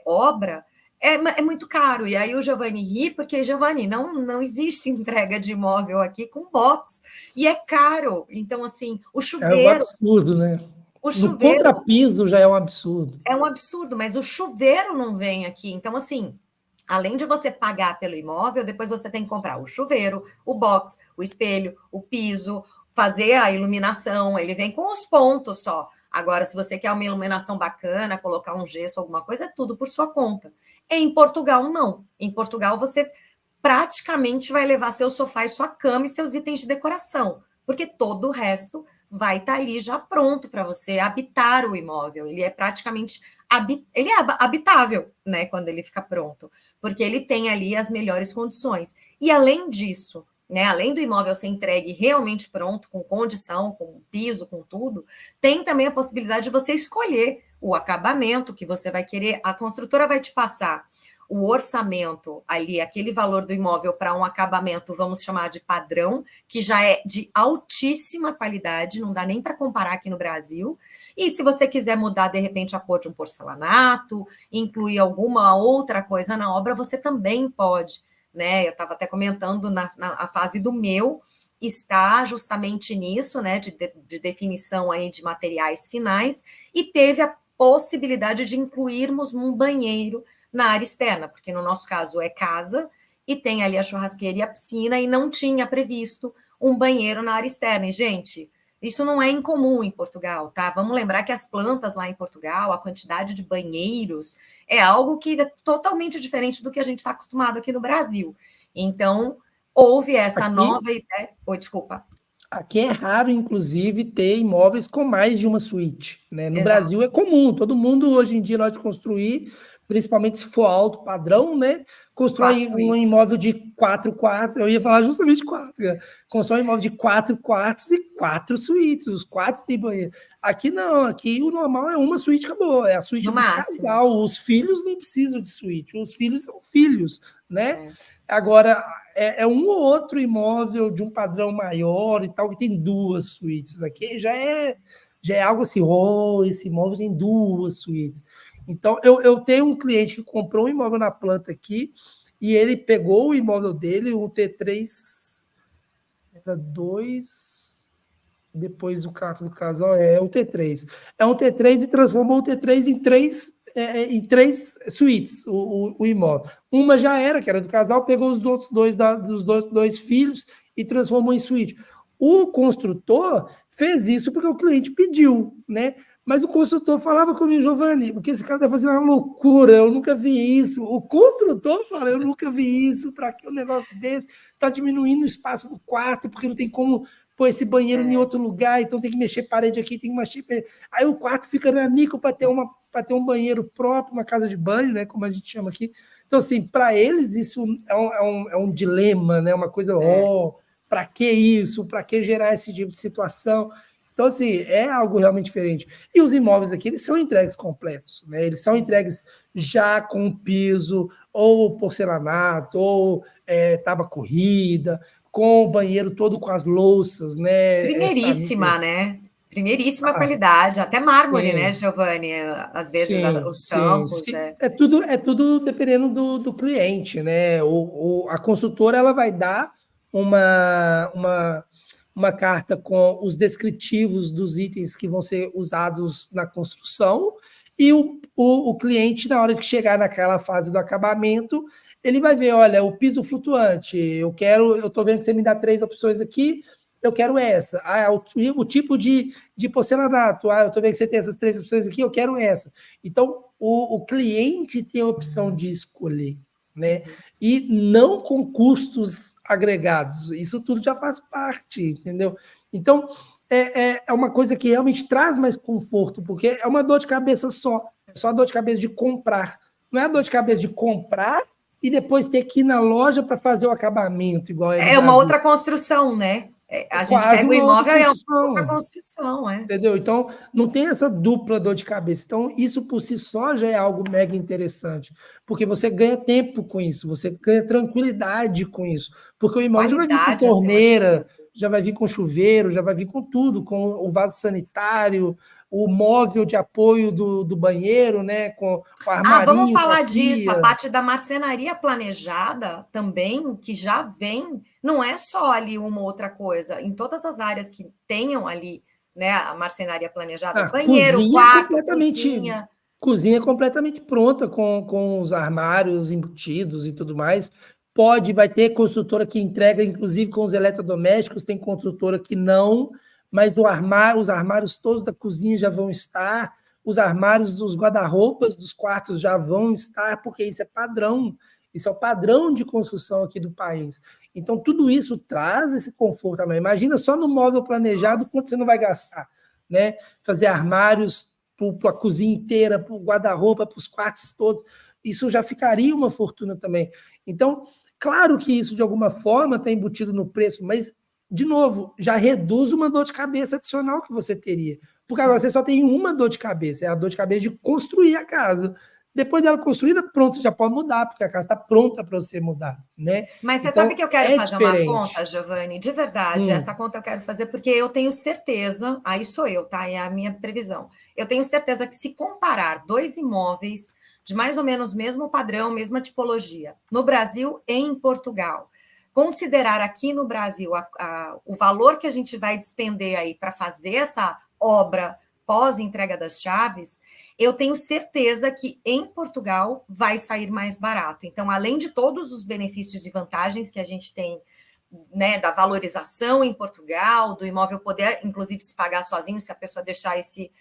obra é muito caro. E aí o Giovanni ri, porque, Giovanni, não existe entrega de imóvel aqui com box, e é caro. Então, assim, o É um chuveiro... absurdo, né? O No chuveiro contrapiso já é um absurdo. é um absurdo, mas o chuveiro não vem aqui. Então, assim, além de você pagar pelo imóvel, depois você tem que comprar o chuveiro, o box, o espelho, o piso, fazer a iluminação. Ele vem com os pontos só. Agora, se você quer uma iluminação bacana, colocar um gesso, alguma coisa, é tudo por sua conta. Em Portugal, não. Em Portugal, você praticamente vai levar seu sofá e sua cama e seus itens de decoração, porque todo o resto vai estar ali já pronto para você habitar o imóvel. Ele é praticamente ele é habitável, né, quando ele fica pronto, porque ele tem ali as melhores condições. E além disso, né? Além do imóvel ser entregue realmente pronto, com condição, com piso, com tudo, tem também a possibilidade de você escolher o acabamento que você vai querer. A construtora vai te passar o orçamento ali, aquele valor do imóvel para um acabamento, vamos chamar de padrão, que já é de altíssima qualidade, não dá nem para comparar aqui no Brasil. E se você quiser mudar, de repente, a cor de um porcelanato, incluir alguma outra coisa na obra, você também pode, né? Eu estava até comentando na fase do meu, está justamente nisso, né, de definição aí de materiais finais, e teve a possibilidade de incluirmos um banheiro na área externa, porque no nosso caso é casa e tem ali a churrasqueira e a piscina e não tinha previsto um banheiro na área externa. E, gente, isso não é incomum em Portugal, tá? Vamos lembrar que as plantas lá em Portugal, a quantidade de banheiros é algo que é totalmente diferente do que a gente está acostumado aqui no Brasil. Então, houve essa nova ideia. Oi, desculpa. Aqui é raro, inclusive, ter imóveis com mais de uma suíte, né? No Exato. Brasil é comum, todo mundo hoje em dia, na hora de construir, principalmente se for alto padrão, né? Constrói um imóvel de 4 quartos, eu ia falar justamente 4, né? Constrói um imóvel de 4 quartos e 4 suítes, os 4 têm banheiro. Aqui não, aqui o normal é uma suíte, acabou, é a suíte No do máximo. casal, os filhos não precisam de suíte, os filhos são filhos, né? Agora, é um ou outro imóvel de um padrão maior e tal, que tem 2 suítes. Aqui já é algo assim, esse imóvel tem 2 suítes. Então, eu tenho um cliente que comprou um imóvel na planta aqui e ele pegou o imóvel dele, um T3, era 2, depois do carro do casal, é um T3. É um T3 e transformou o T3 em 3 suítes, o imóvel. Uma já era, que era do casal, pegou os outros dos dois filhos e transformou em suíte. O construtor fez isso porque o cliente pediu, né? Mas o construtor falava comigo, Giovanni, porque esse cara está fazendo uma loucura, eu nunca vi isso. O construtor fala, eu nunca vi isso, para que um negócio desse está diminuindo o espaço do quarto, porque não tem como pôr esse banheiro em outro lugar, então tem que mexer parede aqui, tem que mexer. Aí o quarto fica nanico para ter um banheiro próprio, uma casa de banho, né? Como a gente chama aqui. Então, assim, para eles isso é um dilema, né? Uma coisa, para que isso? Para que gerar esse tipo de situação? Então, assim, é algo realmente diferente. E os imóveis aqui, eles são entregues completos, né? Eles são entregues já com piso, ou porcelanato, ou tábua corrida, com o banheiro todo com as louças, né? Primeiríssima, né? Primeiríssima qualidade, até mármore, né, Giovanni? Às vezes os campos. É tudo dependendo do cliente, né? A consultora ela vai dar uma carta com os descritivos dos itens que vão ser usados na construção, e o cliente, na hora que chegar naquela fase do acabamento, ele vai ver, olha, o piso flutuante, eu estou vendo que você me dá 3 opções aqui, eu quero essa. O tipo de porcelanato, eu estou vendo que você tem essas 3 opções aqui, eu quero essa. Então, o cliente tem a opção de escolher, né? E não com custos agregados. Isso tudo já faz parte, entendeu? Então, é uma coisa que realmente traz mais conforto, porque é uma dor de cabeça só. É só a dor de cabeça de comprar. Não é a dor de cabeça de comprar e depois ter que ir na loja para fazer o acabamento, igual é no Brasil. Uma outra construção, né? A gente pega o imóvel e é uma outra construção, Entendeu? Então, não tem essa dupla dor de cabeça. Então, isso por si só já é algo mega interessante, porque você ganha tempo com isso, você ganha tranquilidade com isso, porque o imóvel já vai vir com torneira, já vai vir com chuveiro, já vai vir com tudo, com o vaso sanitário, o móvel de apoio do banheiro, né? Com o armarinho. Vamos falar disso, a parte da marcenaria planejada também, que já vem, não é só ali uma outra coisa, em todas as áreas que tenham ali, né, a marcenaria planejada, banheiro, quarto, cozinha é completamente pronta, com os armários embutidos e tudo mais. Vai ter construtora que entrega, inclusive com os eletrodomésticos, tem construtora que não, mas os armários todos da cozinha já vão estar, os armários dos guarda-roupas dos quartos já vão estar, porque isso é padrão, isso é o padrão de construção aqui do país. Então, tudo isso traz esse conforto também. Imagina só no móvel planejado, quanto você não vai gastar, né? Fazer armários para a cozinha inteira, para o guarda-roupa, para os quartos todos, isso já ficaria uma fortuna também. Então, Claro que isso, de alguma forma, está embutido no preço, mas, de novo, já reduz uma dor de cabeça adicional que você teria. Porque agora você só tem uma dor de cabeça, é a dor de cabeça de construir a casa. Depois dela construída, pronto, você já pode mudar, porque a casa está pronta para você mudar, né? Mas você sabe Então, que eu quero é fazer uma conta, diferente. Giovanni? De verdade, essa conta eu quero fazer porque eu tenho certeza, aí sou eu, tá? É a minha previsão. Eu tenho certeza que se comparar dois imóveis de mais ou menos mesmo padrão, mesma tipologia, no Brasil e em Portugal, considerar aqui no Brasil o valor que a gente vai despender aí para fazer essa obra pós-entrega das chaves, eu tenho certeza que em Portugal vai sair mais barato. Então, além de todos os benefícios e vantagens que a gente tem, né, da valorização em Portugal, do imóvel poder, inclusive, se pagar sozinho, se a pessoa deixar esse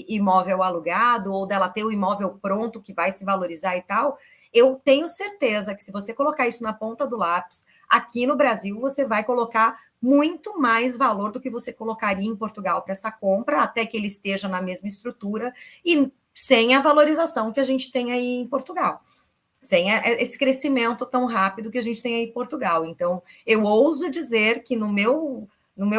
imóvel alugado, ou dela ter o imóvel pronto que vai se valorizar e tal, eu tenho certeza que se você colocar isso na ponta do lápis, aqui no Brasil você vai colocar muito mais valor do que você colocaria em Portugal para essa compra, até que ele esteja na mesma estrutura e sem a valorização que a gente tem aí em Portugal, sem esse crescimento tão rápido que a gente tem aí em Portugal. Então, eu ouso dizer que no meu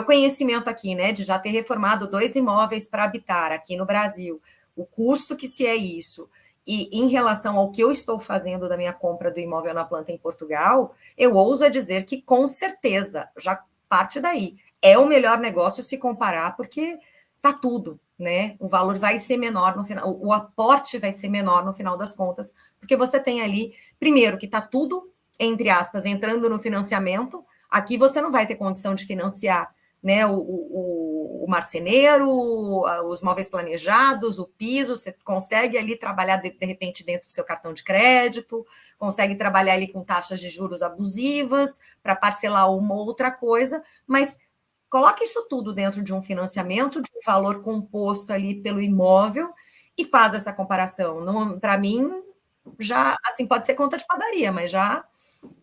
conhecimento aqui, né, de já ter reformado 2 imóveis para habitar aqui no Brasil, o custo que se é isso, e em relação ao que eu estou fazendo da minha compra do imóvel na planta em Portugal, eu ouso dizer que com certeza, já parte daí, é o melhor negócio se comparar, porque tá tudo, né? O valor vai ser menor no final, o aporte vai ser menor no final das contas, porque você tem ali, primeiro, que tá tudo, entre aspas, entrando no financiamento. Aqui você não vai ter condição de financiar, né, o marceneiro, os móveis planejados, o piso, você consegue ali trabalhar de repente dentro do seu cartão de crédito, consegue trabalhar ali com taxas de juros abusivas para parcelar uma ou outra coisa, mas coloca isso tudo dentro de um financiamento, de um valor composto ali pelo imóvel e faz essa comparação. Para mim, já, assim, pode ser conta de padaria, mas já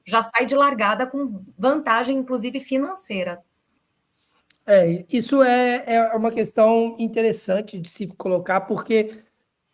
sai de largada com vantagem, inclusive financeira. Isso é uma questão interessante de se colocar, porque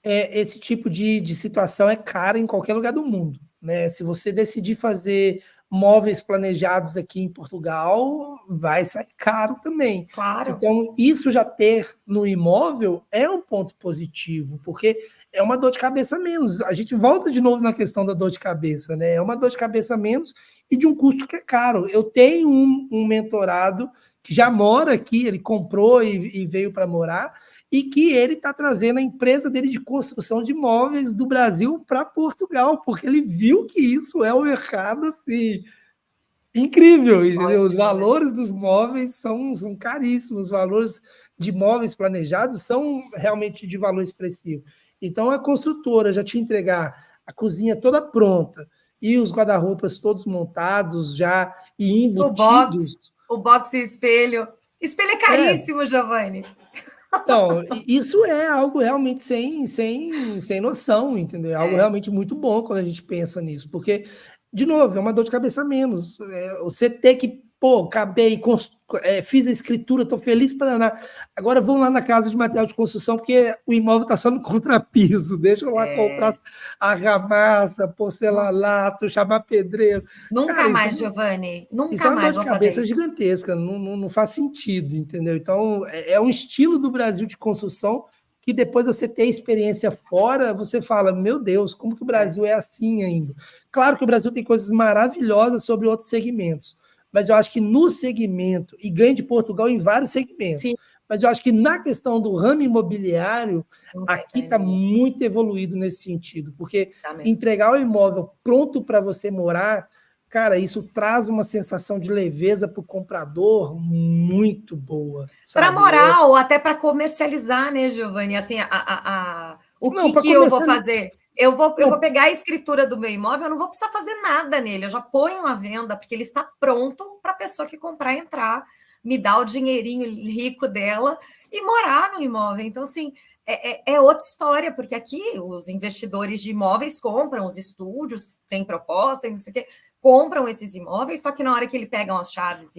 esse tipo de situação é cara em qualquer lugar do mundo, né? Se você decidir fazer móveis planejados aqui em Portugal, vai sair caro também. Claro. Então, isso já ter no imóvel é um ponto positivo, porque é uma dor de cabeça menos. A gente volta de novo na questão da dor de cabeça, né? É uma dor de cabeça menos e de um custo que é caro. Eu tenho um mentorado que já mora aqui, ele comprou e veio para morar, e que ele está trazendo a empresa dele de construção de imóveis do Brasil para Portugal, porque ele viu que isso é um mercado assim, incrível, entendeu? Os valores dos móveis são caríssimos, os valores de móveis planejados são realmente de valor expressivo. Então, a construtora já te entregar a cozinha toda pronta e os guarda-roupas todos montados já e embutidos. O box e o espelho. Espelho é caríssimo, Giovanni. Então, isso é algo realmente sem noção, entendeu? É algo realmente muito bom quando a gente pensa nisso, porque, de novo, é uma dor de cabeça a menos. Você ter que, acabei, fiz a escritura, estou feliz para danar. Agora vão lá na casa de material de construção, porque o imóvel está só no contrapiso. Deixa eu lá comprar argamassa, porcelanato, chamar pedreiro. Nunca Cara, mais, Giovanni. Nunca isso é uma mais dor de vou fazer cabeça isso. gigantesca, não faz sentido, entendeu? Então, é um estilo do Brasil de construção que depois você ter experiência fora, você fala, meu Deus, como que o Brasil é assim ainda? Claro que o Brasil tem coisas maravilhosas sobre outros segmentos, mas eu acho que no segmento, e ganha de Portugal em vários segmentos, Sim. mas eu acho que na questão do ramo imobiliário, aqui está muito evoluído nesse sentido, porque entregar o imóvel pronto para você morar, cara, isso traz uma sensação de leveza para o comprador muito boa. Para morar ou até para comercializar, né, Giovanni? Assim, o que eu vou fazer? Eu vou pegar a escritura do meu imóvel, eu não vou precisar fazer nada nele, eu já ponho à venda, porque ele está pronto para a pessoa que comprar entrar, me dar o dinheirinho rico dela e morar no imóvel. Então, assim, é outra história, porque aqui os investidores de imóveis compram os estúdios, que têm proposta e não sei o quê, compram esses imóveis, só que na hora que eles pegam as chaves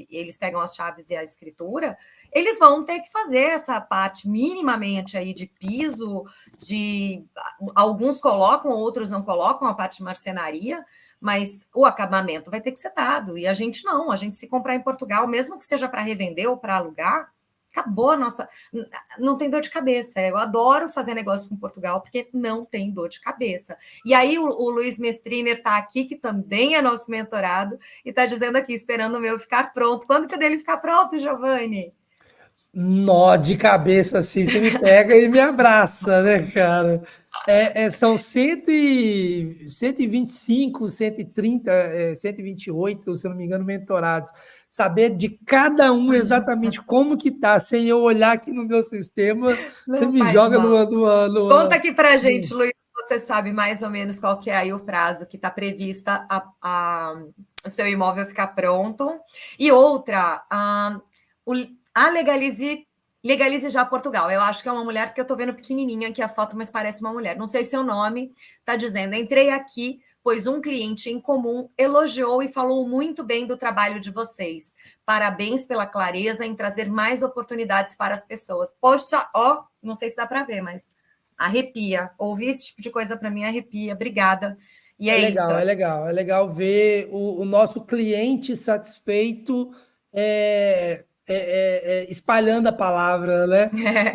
e a escritura, eles vão ter que fazer essa parte minimamente aí de piso, alguns colocam, outros não colocam a parte de marcenaria, mas o acabamento vai ter que ser dado. E a gente não, a gente se comprar em Portugal, mesmo que seja para revender ou para alugar, acabou a nossa. Não tem dor de cabeça. Eu adoro fazer negócio com Portugal, porque não tem dor de cabeça. E aí o Luiz Mestriner está aqui, que também é nosso mentorado, e está dizendo aqui, esperando o meu ficar pronto. Quando que dele ficar pronto, Giovanni? Nó de cabeça assim, você me pega e me abraça, né, cara? São 125, 130, 128, se eu não me engano, mentorados. Saber de cada um exatamente como que tá, sem eu olhar aqui no meu sistema, você Não me faz joga mal. Conta aqui para a gente, Luiz, você sabe mais ou menos qual que é aí o prazo que está prevista o seu imóvel ficar pronto. E outra, a Legalize Já Portugal. Eu acho que é uma mulher, porque eu estou vendo pequenininha aqui a foto, mas parece uma mulher. Não sei seu nome, está dizendo. Entrei aqui, pois um cliente em comum elogiou e falou muito bem do trabalho de vocês. Parabéns pela clareza em trazer mais oportunidades para as pessoas. Poxa, ó, não sei se dá para ver, mas arrepia. Ouvir esse tipo de coisa para mim arrepia. Obrigada. E é isso. É legal ver o nosso cliente satisfeito espalhando a palavra, né?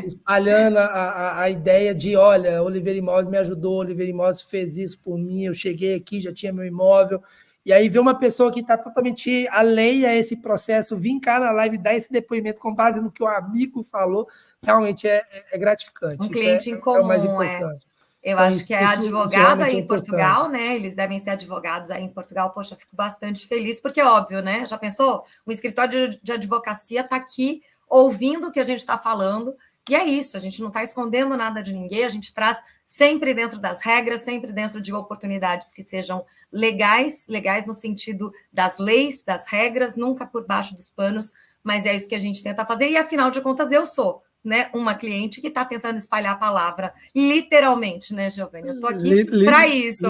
Espalhando a ideia de, olha, Oliveira Imóveis me ajudou, Oliveira Imóveis fez isso por mim, eu cheguei aqui, já tinha meu imóvel. E aí ver uma pessoa que está totalmente alheia a esse processo, vir cá na live, dar esse depoimento com base no que o amigo falou, realmente é gratificante. Um Isso cliente em é o mais comum, importante. Eu Então, acho que é isso advogado realmente aí é em importante. Portugal, né? Eles devem ser advogados aí em Portugal. Poxa, fico bastante feliz, porque óbvio, né? Já pensou? O escritório de advocacia está aqui ouvindo o que a gente está falando, e é isso, a gente não está escondendo nada de ninguém, a gente traz sempre dentro das regras, sempre dentro de oportunidades que sejam legais no sentido das leis, das regras, nunca por baixo dos panos, mas é isso que a gente tenta fazer, e afinal de contas eu sou, né, uma cliente que está tentando espalhar a palavra, literalmente, né, Giovanni? Eu estou aqui para isso.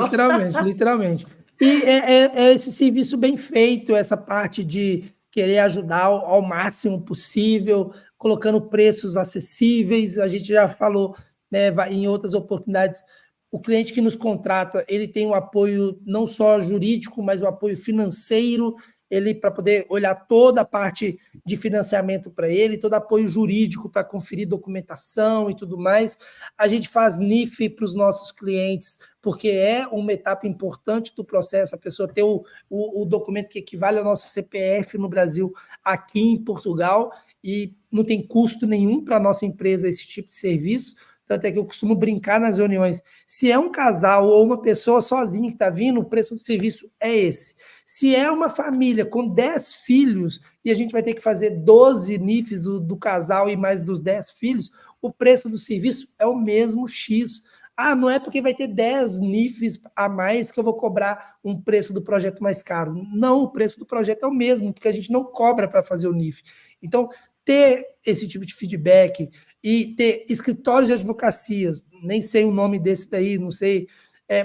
Literalmente. E é esse serviço bem feito, essa parte de querer ajudar ao máximo possível, colocando preços acessíveis. A gente já falou, né, em outras oportunidades, o cliente que nos contrata, ele tem um apoio não só jurídico, mas o apoio financeiro, ele para poder olhar toda a parte de financiamento para ele, todo apoio jurídico para conferir documentação e tudo mais. A gente faz NIF para os nossos clientes, porque é uma etapa importante do processo, a pessoa ter o documento que equivale ao nosso CPF no Brasil, aqui em Portugal, e não tem custo nenhum para a nossa empresa esse tipo de serviço. Tanto é que eu costumo brincar nas reuniões. Se é um casal ou uma pessoa sozinha que está vindo, o preço do serviço é esse. Se é uma família com 10 filhos e a gente vai ter que fazer 12 NIFs do casal e mais dos 10 filhos, o preço do serviço é o mesmo X. Ah, não é porque vai ter 10 NIFs a mais que eu vou cobrar um preço do projeto mais caro. Não, o preço do projeto é o mesmo, porque a gente não cobra para fazer o NIF. Então, ter esse tipo de feedback e ter escritórios de advocacias, nem sei o nome desse daí, não sei,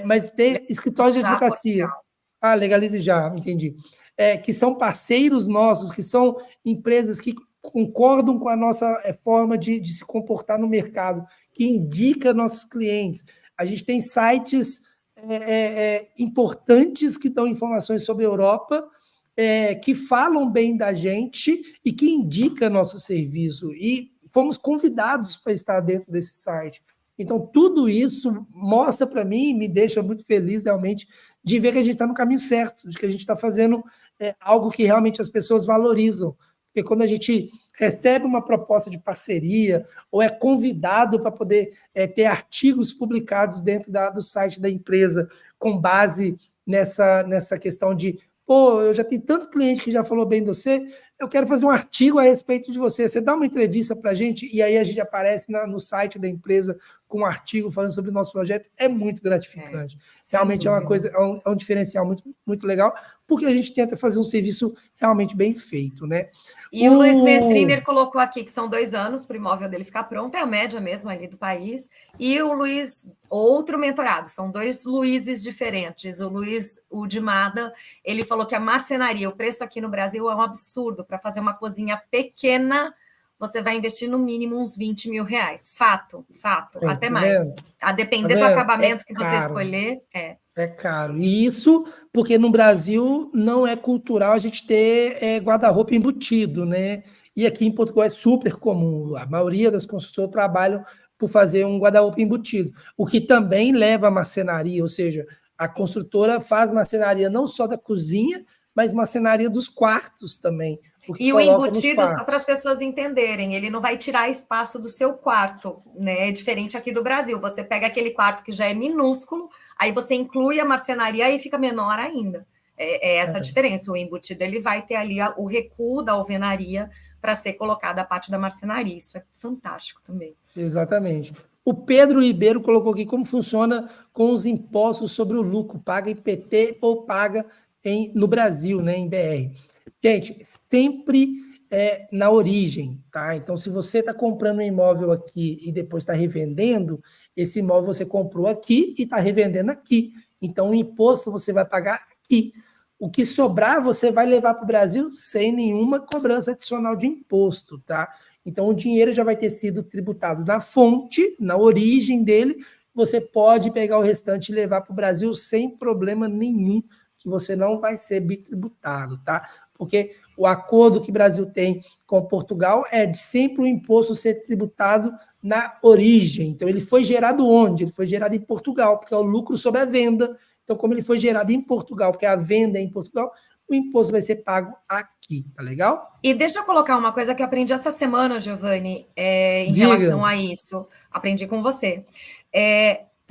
mas ter escritórios de advocacia. Ah, Legalize Já, entendi. Que são parceiros nossos, que são empresas que concordam com a nossa forma de se comportar no mercado, que indica nossos clientes. A gente tem sites importantes que dão informações sobre a Europa, que falam bem da gente e que indica nosso serviço. E fomos convidados para estar dentro desse site. Então, tudo isso mostra para mim, me deixa muito feliz realmente de ver que a gente está no caminho certo, de que a gente está fazendo algo que realmente as pessoas valorizam. Porque quando a gente recebe uma proposta de parceria ou é convidado para poder ter artigos publicados dentro do site da empresa com base nessa questão de pô, eu já tenho tanto cliente que já falou bem de você, eu quero fazer um artigo a respeito de você. Você dá uma entrevista para a gente e aí a gente aparece no site da empresa com um artigo falando sobre o nosso projeto. É muito gratificante. Realmente é uma coisa, é um diferencial muito, muito legal, porque a gente tenta fazer um serviço realmente bem feito, né? E o Luiz Mestriner colocou aqui que são 2 anos para o imóvel dele ficar pronto, é a média mesmo ali do país. E o Luiz, outro mentorado, são 2 Luizes diferentes. O Luiz, o de Mada, ele falou que a marcenaria, o preço aqui no Brasil é um absurdo para fazer uma cozinha pequena, você vai investir no mínimo uns 20 mil reais. Fato, até Tá mais. vendo? A Tá depender do vendo? acabamento que você Caro. escolher, É caro. E isso porque no Brasil não é cultural a gente ter guarda-roupa embutido, né? E aqui em Portugal é super comum. A maioria das construtoras trabalham por fazer um guarda-roupa embutido, o que também leva a marcenaria, ou seja, a construtora faz marcenaria não só da cozinha, mas marcenaria dos quartos também, o que E o coloca nos embutido, só para as quartos. pessoas entenderem, ele não vai tirar espaço do seu quarto, né? É diferente aqui do Brasil. Você pega aquele quarto que já é minúsculo, aí você inclui a marcenaria e fica menor ainda. É essa a diferença. O embutido ele vai ter ali o recuo da alvenaria para ser colocada a parte da marcenaria. Isso é fantástico também. Exatamente. O Pedro Ribeiro colocou aqui como funciona com os impostos sobre o lucro, paga IPT ou paga no Brasil, né, em BR. Gente, sempre na origem, tá? Então, se você está comprando um imóvel aqui e depois está revendendo, esse imóvel você comprou aqui e está revendendo aqui. Então, o imposto você vai pagar aqui. O que sobrar, você vai levar para o Brasil sem nenhuma cobrança adicional de imposto, tá? Então, o dinheiro já vai ter sido tributado na fonte, na origem dele. Você pode pegar o restante e levar para o Brasil sem problema nenhum, que você não vai ser bitributado, tá? Porque o acordo que o Brasil tem com Portugal é de sempre o imposto ser tributado na origem. Então, ele foi gerado onde? Ele foi gerado em Portugal, porque é o lucro sobre a venda. Então, como ele foi gerado em Portugal, porque a venda é em Portugal, o imposto vai ser pago aqui, tá legal? E deixa eu colocar uma coisa que eu aprendi essa semana, Giovanni, em Diga. relação a isso. Aprendi com você.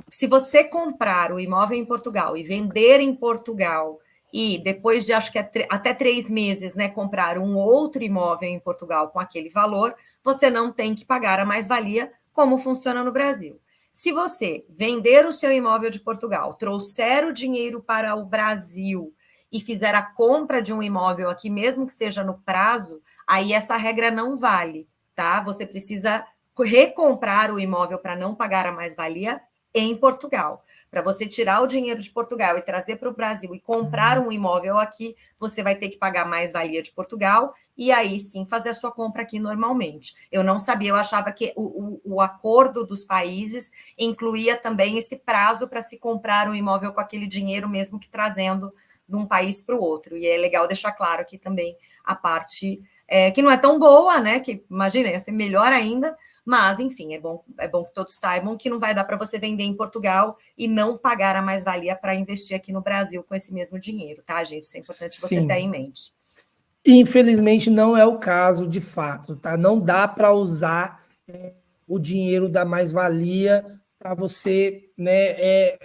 Se você comprar o imóvel em Portugal e vender em Portugal, e depois de acho que até 3 meses, né, comprar um outro imóvel em Portugal com aquele valor, você não tem que pagar a mais-valia, como funciona no Brasil. Se você vender o seu imóvel de Portugal, trouxer o dinheiro para o Brasil e fizer a compra de um imóvel aqui, mesmo que seja no prazo, aí essa regra não vale, tá? Você precisa recomprar o imóvel para não pagar a mais-valia em Portugal. Para você tirar o dinheiro de Portugal e trazer para o Brasil e comprar um imóvel aqui, você vai ter que pagar mais-valia de Portugal e aí sim fazer a sua compra aqui normalmente. Eu não sabia, eu achava que o acordo dos países incluía também esse prazo para se comprar um imóvel com aquele dinheiro, mesmo que trazendo de um país para o outro. E é legal deixar claro aqui também a parte que não é tão boa, né? Que imagina, ia ser melhor ainda, mas enfim, é bom que todos saibam que não vai dar para você vender em Portugal e não pagar a mais-valia para investir aqui no Brasil com esse mesmo dinheiro, tá, gente? Isso é importante você ter em Sim. mente. Infelizmente não é o caso de fato, tá? Não dá para usar o dinheiro da mais-valia para você, né,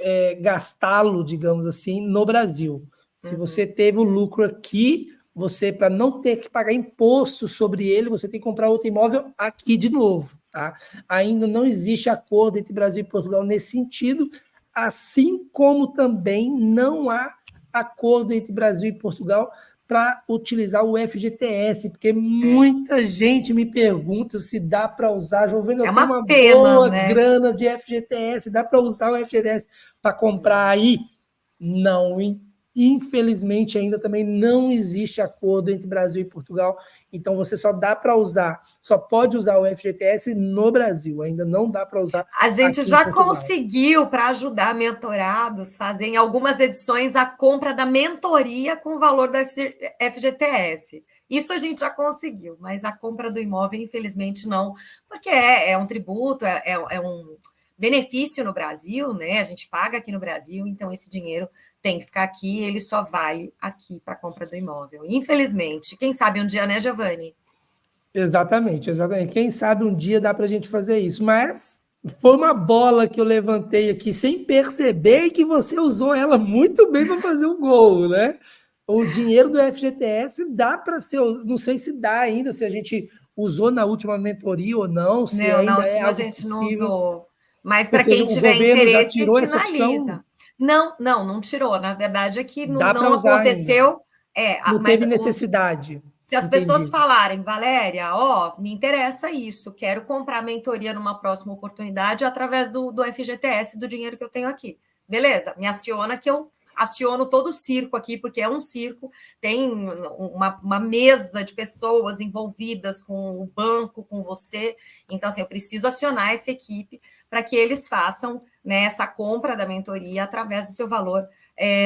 gastá-lo, digamos assim, no Brasil. Se você teve o lucro aqui, você, para não ter que pagar imposto sobre ele, você tem que comprar outro imóvel aqui de novo, tá? Ainda não existe acordo entre Brasil e Portugal nesse sentido, assim como também não há acordo entre Brasil e Portugal para utilizar o FGTS, porque muita gente me pergunta se dá para usar. Giovana, É eu tenho uma uma pena, boa né? grana de FGTS, dá para usar o FGTS para comprar aí? Não, infelizmente ainda também não existe acordo entre Brasil e Portugal, então você só dá para usar, só pode usar o FGTS no Brasil, ainda não dá para usar A gente aqui em já Portugal. conseguiu, para ajudar mentorados, fazer em algumas edições a compra da mentoria com o valor do FGTS. Isso a gente já conseguiu, mas a compra do imóvel, infelizmente, não, porque é um tributo, é um benefício no Brasil, né? A gente paga aqui no Brasil, então esse dinheiro tem que ficar aqui, ele só vale aqui para a compra do imóvel. Infelizmente, quem sabe um dia, né, Giovanni? Exatamente, exatamente. Quem sabe um dia dá para a gente fazer isso, mas foi uma bola que eu levantei aqui sem perceber e que você usou ela muito bem para fazer o gol, né? O dinheiro do FGTS dá para ser, não sei se dá ainda, se a gente usou na última mentoria ou não, se Não, na ainda é última a algo gente não possível, usou. Mas para porque quem o tiver governo já interesse, tirou essa opção, sinaliza. Não tirou. Na verdade, é que dá para não usar ainda. aconteceu. Não Mas teve necessidade. se as pessoas Entendi. falarem, Valéria, me interessa isso, quero comprar mentoria numa próxima oportunidade através do FGTS, do dinheiro que eu tenho aqui. Beleza, me aciona que eu aciono todo o circo aqui, porque é um circo, tem uma mesa de pessoas envolvidas com o banco, com você. Então, assim, eu preciso acionar essa equipe para que eles façam, né, essa compra da mentoria através do seu valor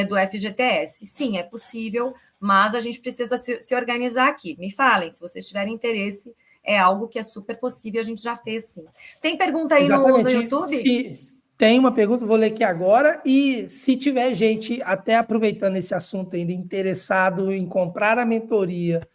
do FGTS. Sim, é possível, mas a gente precisa se organizar aqui. Me falem, se vocês tiverem interesse, é algo que é super possível, a gente já fez, sim. Tem pergunta aí no YouTube? Se tem uma pergunta, vou ler aqui agora, e se tiver gente, até aproveitando esse assunto ainda, interessado em comprar a mentoria,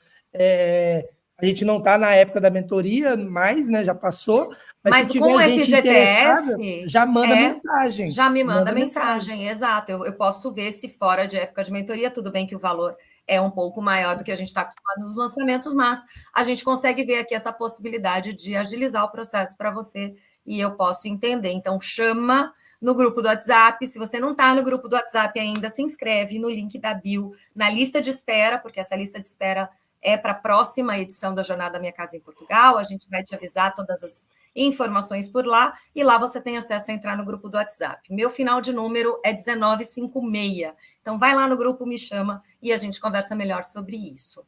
a gente não está na época da mentoria mais, né? Já passou, mas se com tiver o gente interessada, FGTS, já manda mensagem. Já me manda mensagem, exato. Eu posso ver se fora de época de mentoria, tudo bem que o valor é um pouco maior do que a gente está acostumado nos lançamentos, mas a gente consegue ver aqui essa possibilidade de agilizar o processo para você e eu posso entender. Então, chama no grupo do WhatsApp. Se você não está no grupo do WhatsApp ainda, se inscreve no link da bio, na lista de espera, porque essa lista de espera é para a próxima edição da Jornada Minha Casa em Portugal. A gente vai te avisar todas as informações por lá, e lá você tem acesso a entrar no grupo do WhatsApp. Meu final de número é 1956. Então, vai lá no grupo, me chama, e a gente conversa melhor sobre isso.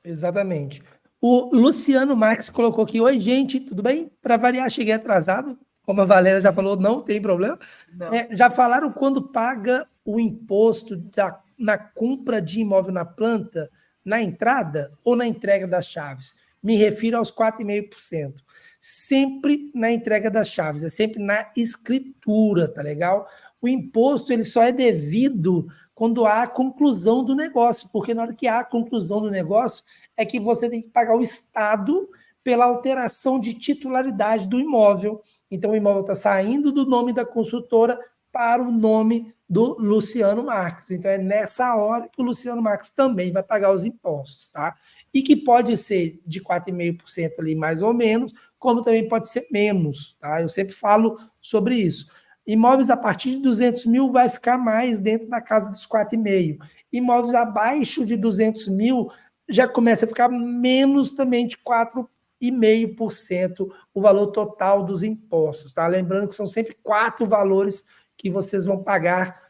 Exatamente. O Luciano Marques colocou aqui, oi, gente, tudo bem? Para variar, cheguei atrasado, como a Valéria já falou, não tem problema. Já falaram quando paga o imposto na compra de imóvel na planta, na entrada ou na entrega das chaves? Me refiro aos 4,5%. Sempre na entrega das chaves, é sempre na escritura, tá legal? O imposto ele só é devido quando há a conclusão do negócio, porque na hora que há a conclusão do negócio é que você tem que pagar o Estado pela alteração de titularidade do imóvel. Então, o imóvel está saindo do nome da construtora para o nome do Luciano Marques. Então, é nessa hora que o Luciano Marques também vai pagar os impostos, tá? E que pode ser de 4,5% ali, mais ou menos, como também pode ser menos, tá? Eu sempre falo sobre isso. Imóveis a partir de 200 mil vai ficar mais dentro da casa dos 4,5%. Imóveis abaixo de 200 mil já começa a ficar menos também de 4,5% o valor total dos impostos, tá? Lembrando que são sempre 4 valores que vocês vão pagar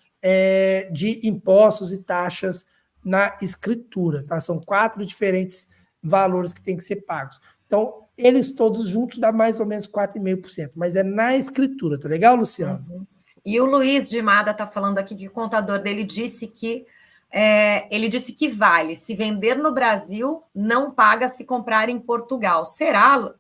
de impostos e taxas na escritura, tá? São 4 diferentes valores que têm que ser pagos. Então, eles todos juntos dá mais ou menos 4,5%, mas é na escritura, tá legal, Luciano? Uhum. E o Luiz de Mada está falando aqui que o contador dele disse que vale. Se vender no Brasil, não paga se comprar em Portugal. Será?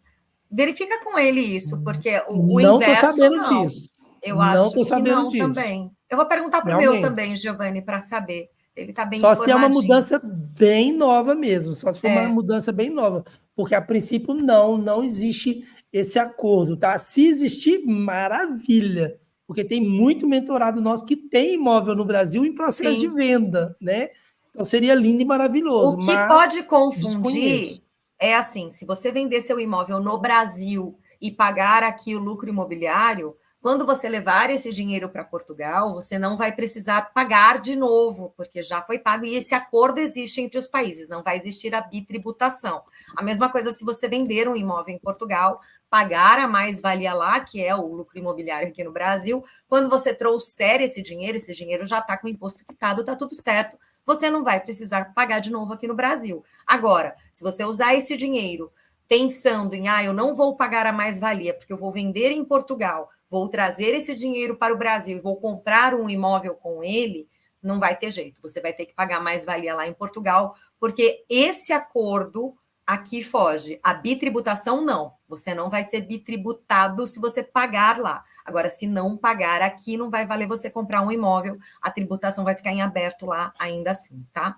Verifica com ele isso, porque o não inverso estou sabendo não. Disso. Eu não acho estou que sabendo não disso. também. Eu vou perguntar para o meu também, Giovanni, para saber. Ele está bem informadinho. Só se é uma mudança bem nova mesmo, só se for uma mudança bem nova, porque a princípio não existe esse acordo, tá? Se existir, maravilha, porque tem muito mentorado nosso que tem imóvel no Brasil em processo de venda, né? Então seria lindo e maravilhoso. O que pode confundir é assim, se você vender seu imóvel no Brasil e pagar aqui o lucro imobiliário, quando você levar esse dinheiro para Portugal, você não vai precisar pagar de novo, porque já foi pago e esse acordo existe entre os países, não vai existir a bitributação. A mesma coisa se você vender um imóvel em Portugal, pagar a mais-valia lá, que é o lucro imobiliário aqui no Brasil, quando você trouxer esse dinheiro já está com o imposto quitado, está tudo certo. Você não vai precisar pagar de novo aqui no Brasil. Agora, se você usar esse dinheiro pensando em, eu não vou pagar a mais-valia, porque eu vou vender em Portugal, vou trazer esse dinheiro para o Brasil e vou comprar um imóvel com ele, não vai ter jeito. Você vai ter que pagar mais-valia lá em Portugal, porque esse acordo aqui foge. A bitributação, não. Você não vai ser bitributado se você pagar lá. Agora, se não pagar aqui, não vai valer você comprar um imóvel, a tributação vai ficar em aberto lá ainda assim, tá?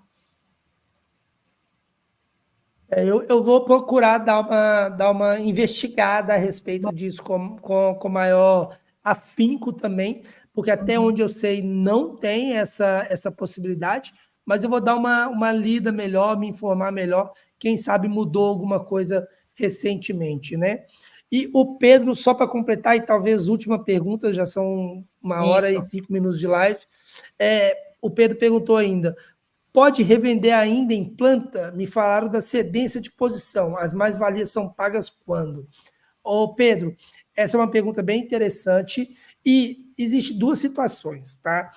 Eu vou procurar dar uma investigada a respeito disso com maior afinco também, porque até onde eu sei não tem essa possibilidade, mas eu vou dar uma lida melhor, me informar melhor, quem sabe mudou alguma coisa recentemente, né? E o Pedro, só para completar, e talvez última pergunta, já são 1h e 5 minutos de live, o Pedro perguntou ainda, pode revender ainda em planta? Me falaram da cedência de posição. As mais-valias são pagas quando? Ô, Pedro, essa é uma pergunta bem interessante e existe 2 situações, tá?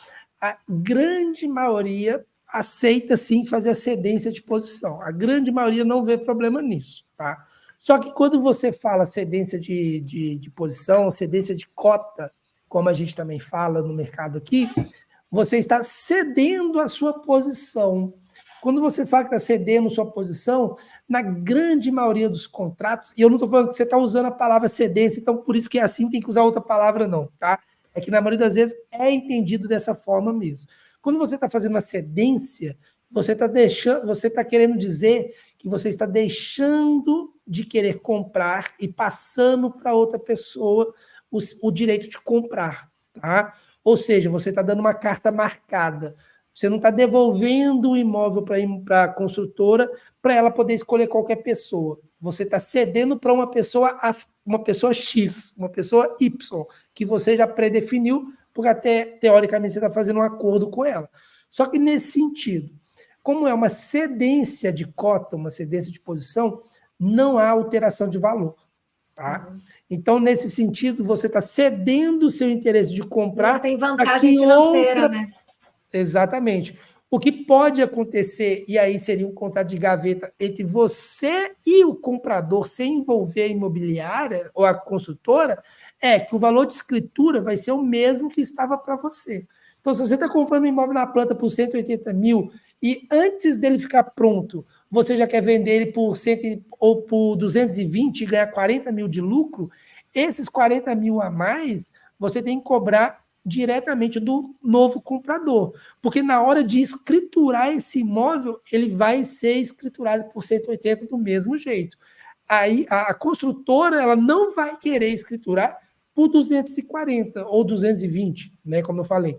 a grande maioria aceita sim fazer a cedência de posição. A grande maioria não vê problema nisso, tá? Só que quando você fala cedência de posição, cedência de cota, como a gente também fala no mercado aqui, você está cedendo a sua posição. Quando você fala que está cedendo a sua posição, na grande maioria dos contratos, e eu não estou falando que você está usando a palavra cedência, então por isso que é assim, tem que usar outra palavra, não, tá? É que na maioria das vezes é entendido dessa forma mesmo. Quando você está fazendo uma cedência, você está querendo dizer que você está deixando de querer comprar e passando para outra pessoa o direito de comprar, tá? Ou seja, você está dando uma carta marcada. Você não está devolvendo o imóvel para a construtora para ela poder escolher qualquer pessoa. Você está cedendo para uma pessoa X, uma pessoa Y, que você já predefiniu, porque até teoricamente você está fazendo um acordo com ela. Só que nesse sentido, como é uma cedência de cota, uma cedência de posição, não há alteração de valor. Tá? Então, nesse sentido, você está cedendo o seu interesse de comprar. Não tem vantagem financeira, né? Exatamente. O que pode acontecer, e aí seria um contrato de gaveta entre você e o comprador, sem envolver a imobiliária ou a construtora, é que o valor de escritura vai ser o mesmo que estava para você. Então, se você está comprando um imóvel na planta por 180 mil e antes dele ficar pronto, você já quer vender ele por 100 ou por 220 e ganhar 40 mil de lucro, esses 40 mil a mais, você tem que cobrar diretamente do novo comprador. Porque na hora de escriturar esse imóvel, ele vai ser escriturado por 180 do mesmo jeito. Aí a construtora ela não vai querer escriturar por 240 ou 220, né, como eu falei.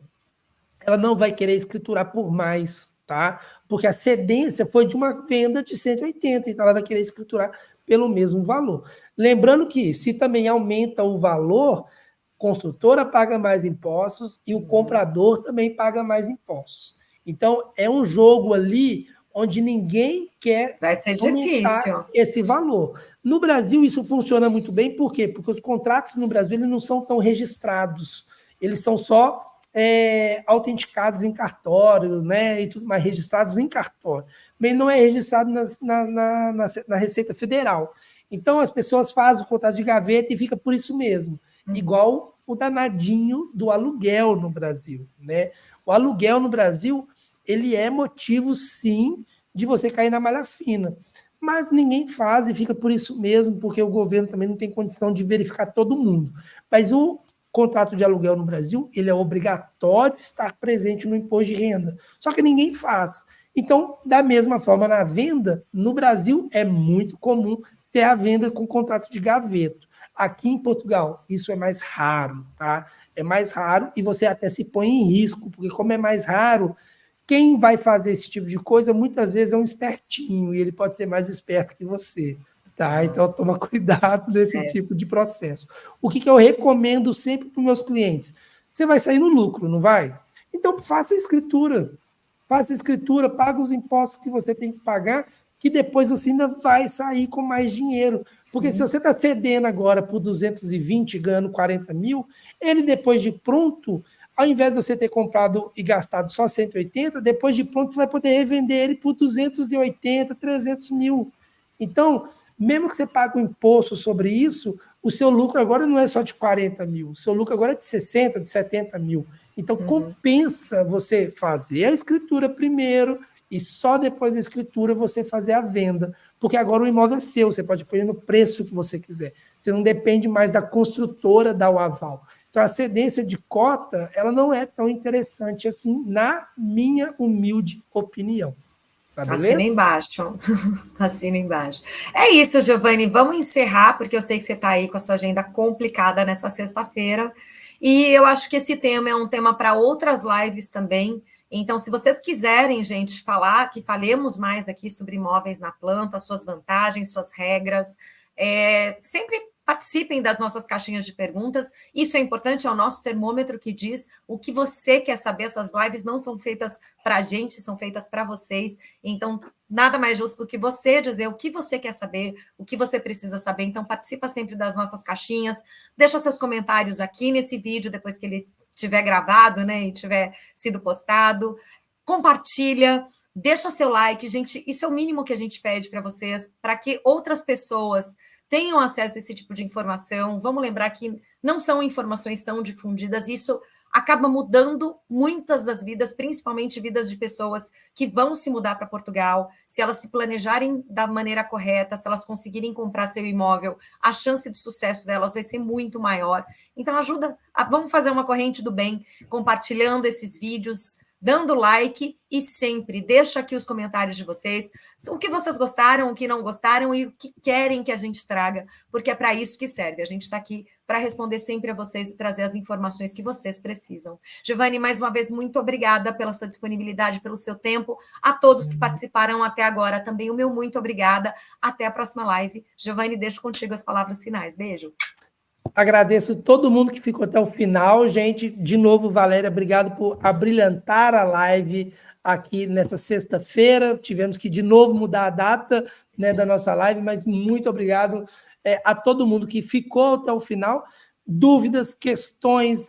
Ela não vai querer escriturar por mais, tá? Porque a cedência foi de uma venda de 180, então ela vai querer escriturar pelo mesmo valor. Lembrando que se também aumenta o valor, construtora paga mais impostos e o comprador também paga mais impostos. Então, é um jogo ali onde ninguém quer vai ser difícil esse valor. No Brasil, isso funciona muito bem, por quê? Porque os contratos no Brasil eles não são tão registrados, eles são só autenticados em cartório, né, e tudo mais, registrados em cartório. Mas não é registrado na Receita Federal. Então, as pessoas fazem o contrato de gaveta e fica por isso mesmo. Igual o danadinho do aluguel no Brasil, né? O aluguel no Brasil, ele é motivo, sim, de você cair na malha fina. Mas ninguém faz e fica por isso mesmo, porque o governo também não tem condição de verificar todo mundo. Mas o contrato de aluguel no Brasil, ele é obrigatório estar presente no imposto de renda. Só que ninguém faz. Então, da mesma forma, na venda, no Brasil é muito comum ter a venda com contrato de gaveta. Aqui em Portugal, isso é mais raro, tá? É mais raro e você até se põe em risco, porque como é mais raro, quem vai fazer esse tipo de coisa muitas vezes é um espertinho e ele pode ser mais esperto que você, tá? Então toma cuidado nesse tipo de processo. O que eu recomendo sempre para os meus clientes? Você vai sair no lucro, não vai? Então faça a escritura. Faça a escritura, paga os impostos que você tem que pagar, que depois você ainda vai sair com mais dinheiro. Porque se você está cedendo agora por 220, ganhando 40 mil, ele depois de pronto, ao invés de você ter comprado e gastado só 180, depois de pronto você vai poder revender ele por 280, 300 mil. Então, mesmo que você pague um imposto sobre isso, o seu lucro agora não é só de 40 mil, o seu lucro agora é de 60, de 70 mil. Então, compensa você fazer a escritura primeiro, e só depois da escritura você fazer a venda, porque agora o imóvel é seu, você pode pôr no preço que você quiser. Você não depende mais da construtora dar o aval. Então, a cedência de cota, ela não é tão interessante assim, na minha humilde opinião. Tá beleza? Assina embaixo. Assina embaixo. É isso, Giovanni. Vamos encerrar, porque eu sei que você está aí com a sua agenda complicada nessa sexta-feira. E eu acho que esse tema é um tema para outras lives também. Então, se vocês quiserem, gente, falar, que falemos mais aqui sobre imóveis na planta, suas vantagens, suas regras, sempre participem das nossas caixinhas de perguntas. Isso é importante, é o nosso termômetro que diz o que você quer saber. Essas lives não são feitas para a gente, são feitas para vocês. Então, nada mais justo do que você dizer o que você quer saber, o que você precisa saber. Então, participa sempre das nossas caixinhas. Deixa seus comentários aqui nesse vídeo, depois que ele tiver gravado, né, e tiver sido postado. Compartilha, deixa seu like, gente, isso é o mínimo que a gente pede para vocês, para que outras pessoas tenham acesso a esse tipo de informação. Vamos lembrar que não são informações tão difundidas, isso acaba mudando muitas das vidas, principalmente vidas de pessoas que vão se mudar para Portugal. Se elas se planejarem da maneira correta, se elas conseguirem comprar seu imóvel, a chance de sucesso delas vai ser muito maior. Então, vamos fazer uma corrente do bem, compartilhando esses vídeos, dando like e sempre deixa aqui os comentários de vocês, o que vocês gostaram, o que não gostaram e o que querem que a gente traga, porque é para isso que serve. A gente está aqui para responder sempre a vocês e trazer as informações que vocês precisam. Giovanni, mais uma vez, muito obrigada pela sua disponibilidade, pelo seu tempo. A todos que participaram até agora, também o meu muito obrigada. Até a próxima live. Giovanni, deixo contigo as palavras finais. Beijo. Agradeço todo mundo que ficou até o final, gente. De novo, Valéria, obrigado por abrilhantar a live aqui nessa sexta-feira. Tivemos que, de novo, mudar a data, né, da nossa live, mas muito obrigado a todo mundo que ficou até o final. Dúvidas, questões,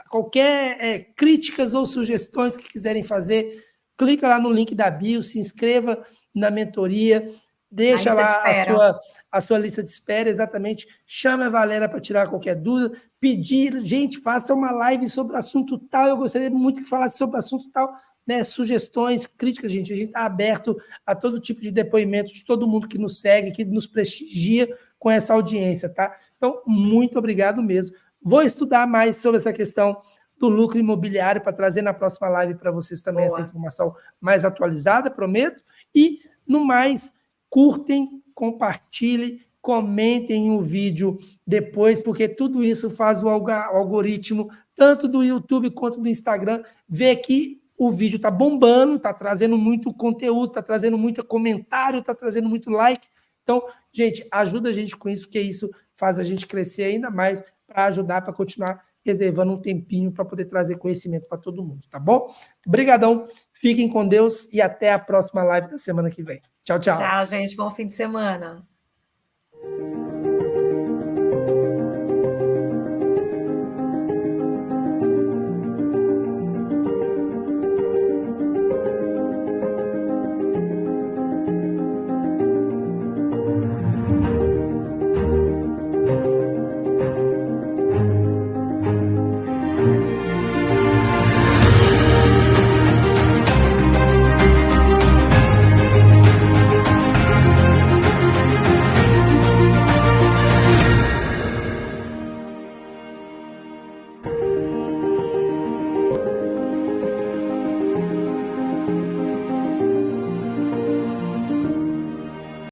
qualquer críticas ou sugestões que quiserem fazer, clica lá no link da bio, se inscreva na mentoria. Deixa lá a sua lista de espera, exatamente. Chame a Valéria para tirar qualquer dúvida. Pedir, gente, faça uma live sobre assunto tal. Eu gostaria muito que falasse sobre assunto tal, né? Sugestões, críticas, gente. A gente está aberto a todo tipo de depoimento de todo mundo que nos segue, que nos prestigia com essa audiência, tá? Então, muito obrigado mesmo. Vou estudar mais sobre essa questão do lucro imobiliário para trazer na próxima live para vocês também essa informação mais atualizada, prometo. E, no mais, curtem, compartilhem, comentem o vídeo depois, porque tudo isso faz o algoritmo, tanto do YouTube quanto do Instagram, ver que o vídeo está bombando, está trazendo muito conteúdo, está trazendo muito comentário, está trazendo muito like. Então, gente, ajuda a gente com isso, porque isso faz a gente crescer ainda mais para ajudar, para continuar reservando um tempinho para poder trazer conhecimento para todo mundo, tá bom? Obrigadão, fiquem com Deus e até a próxima live da semana que vem. Tchau, tchau. Tchau, gente. Bom fim de semana.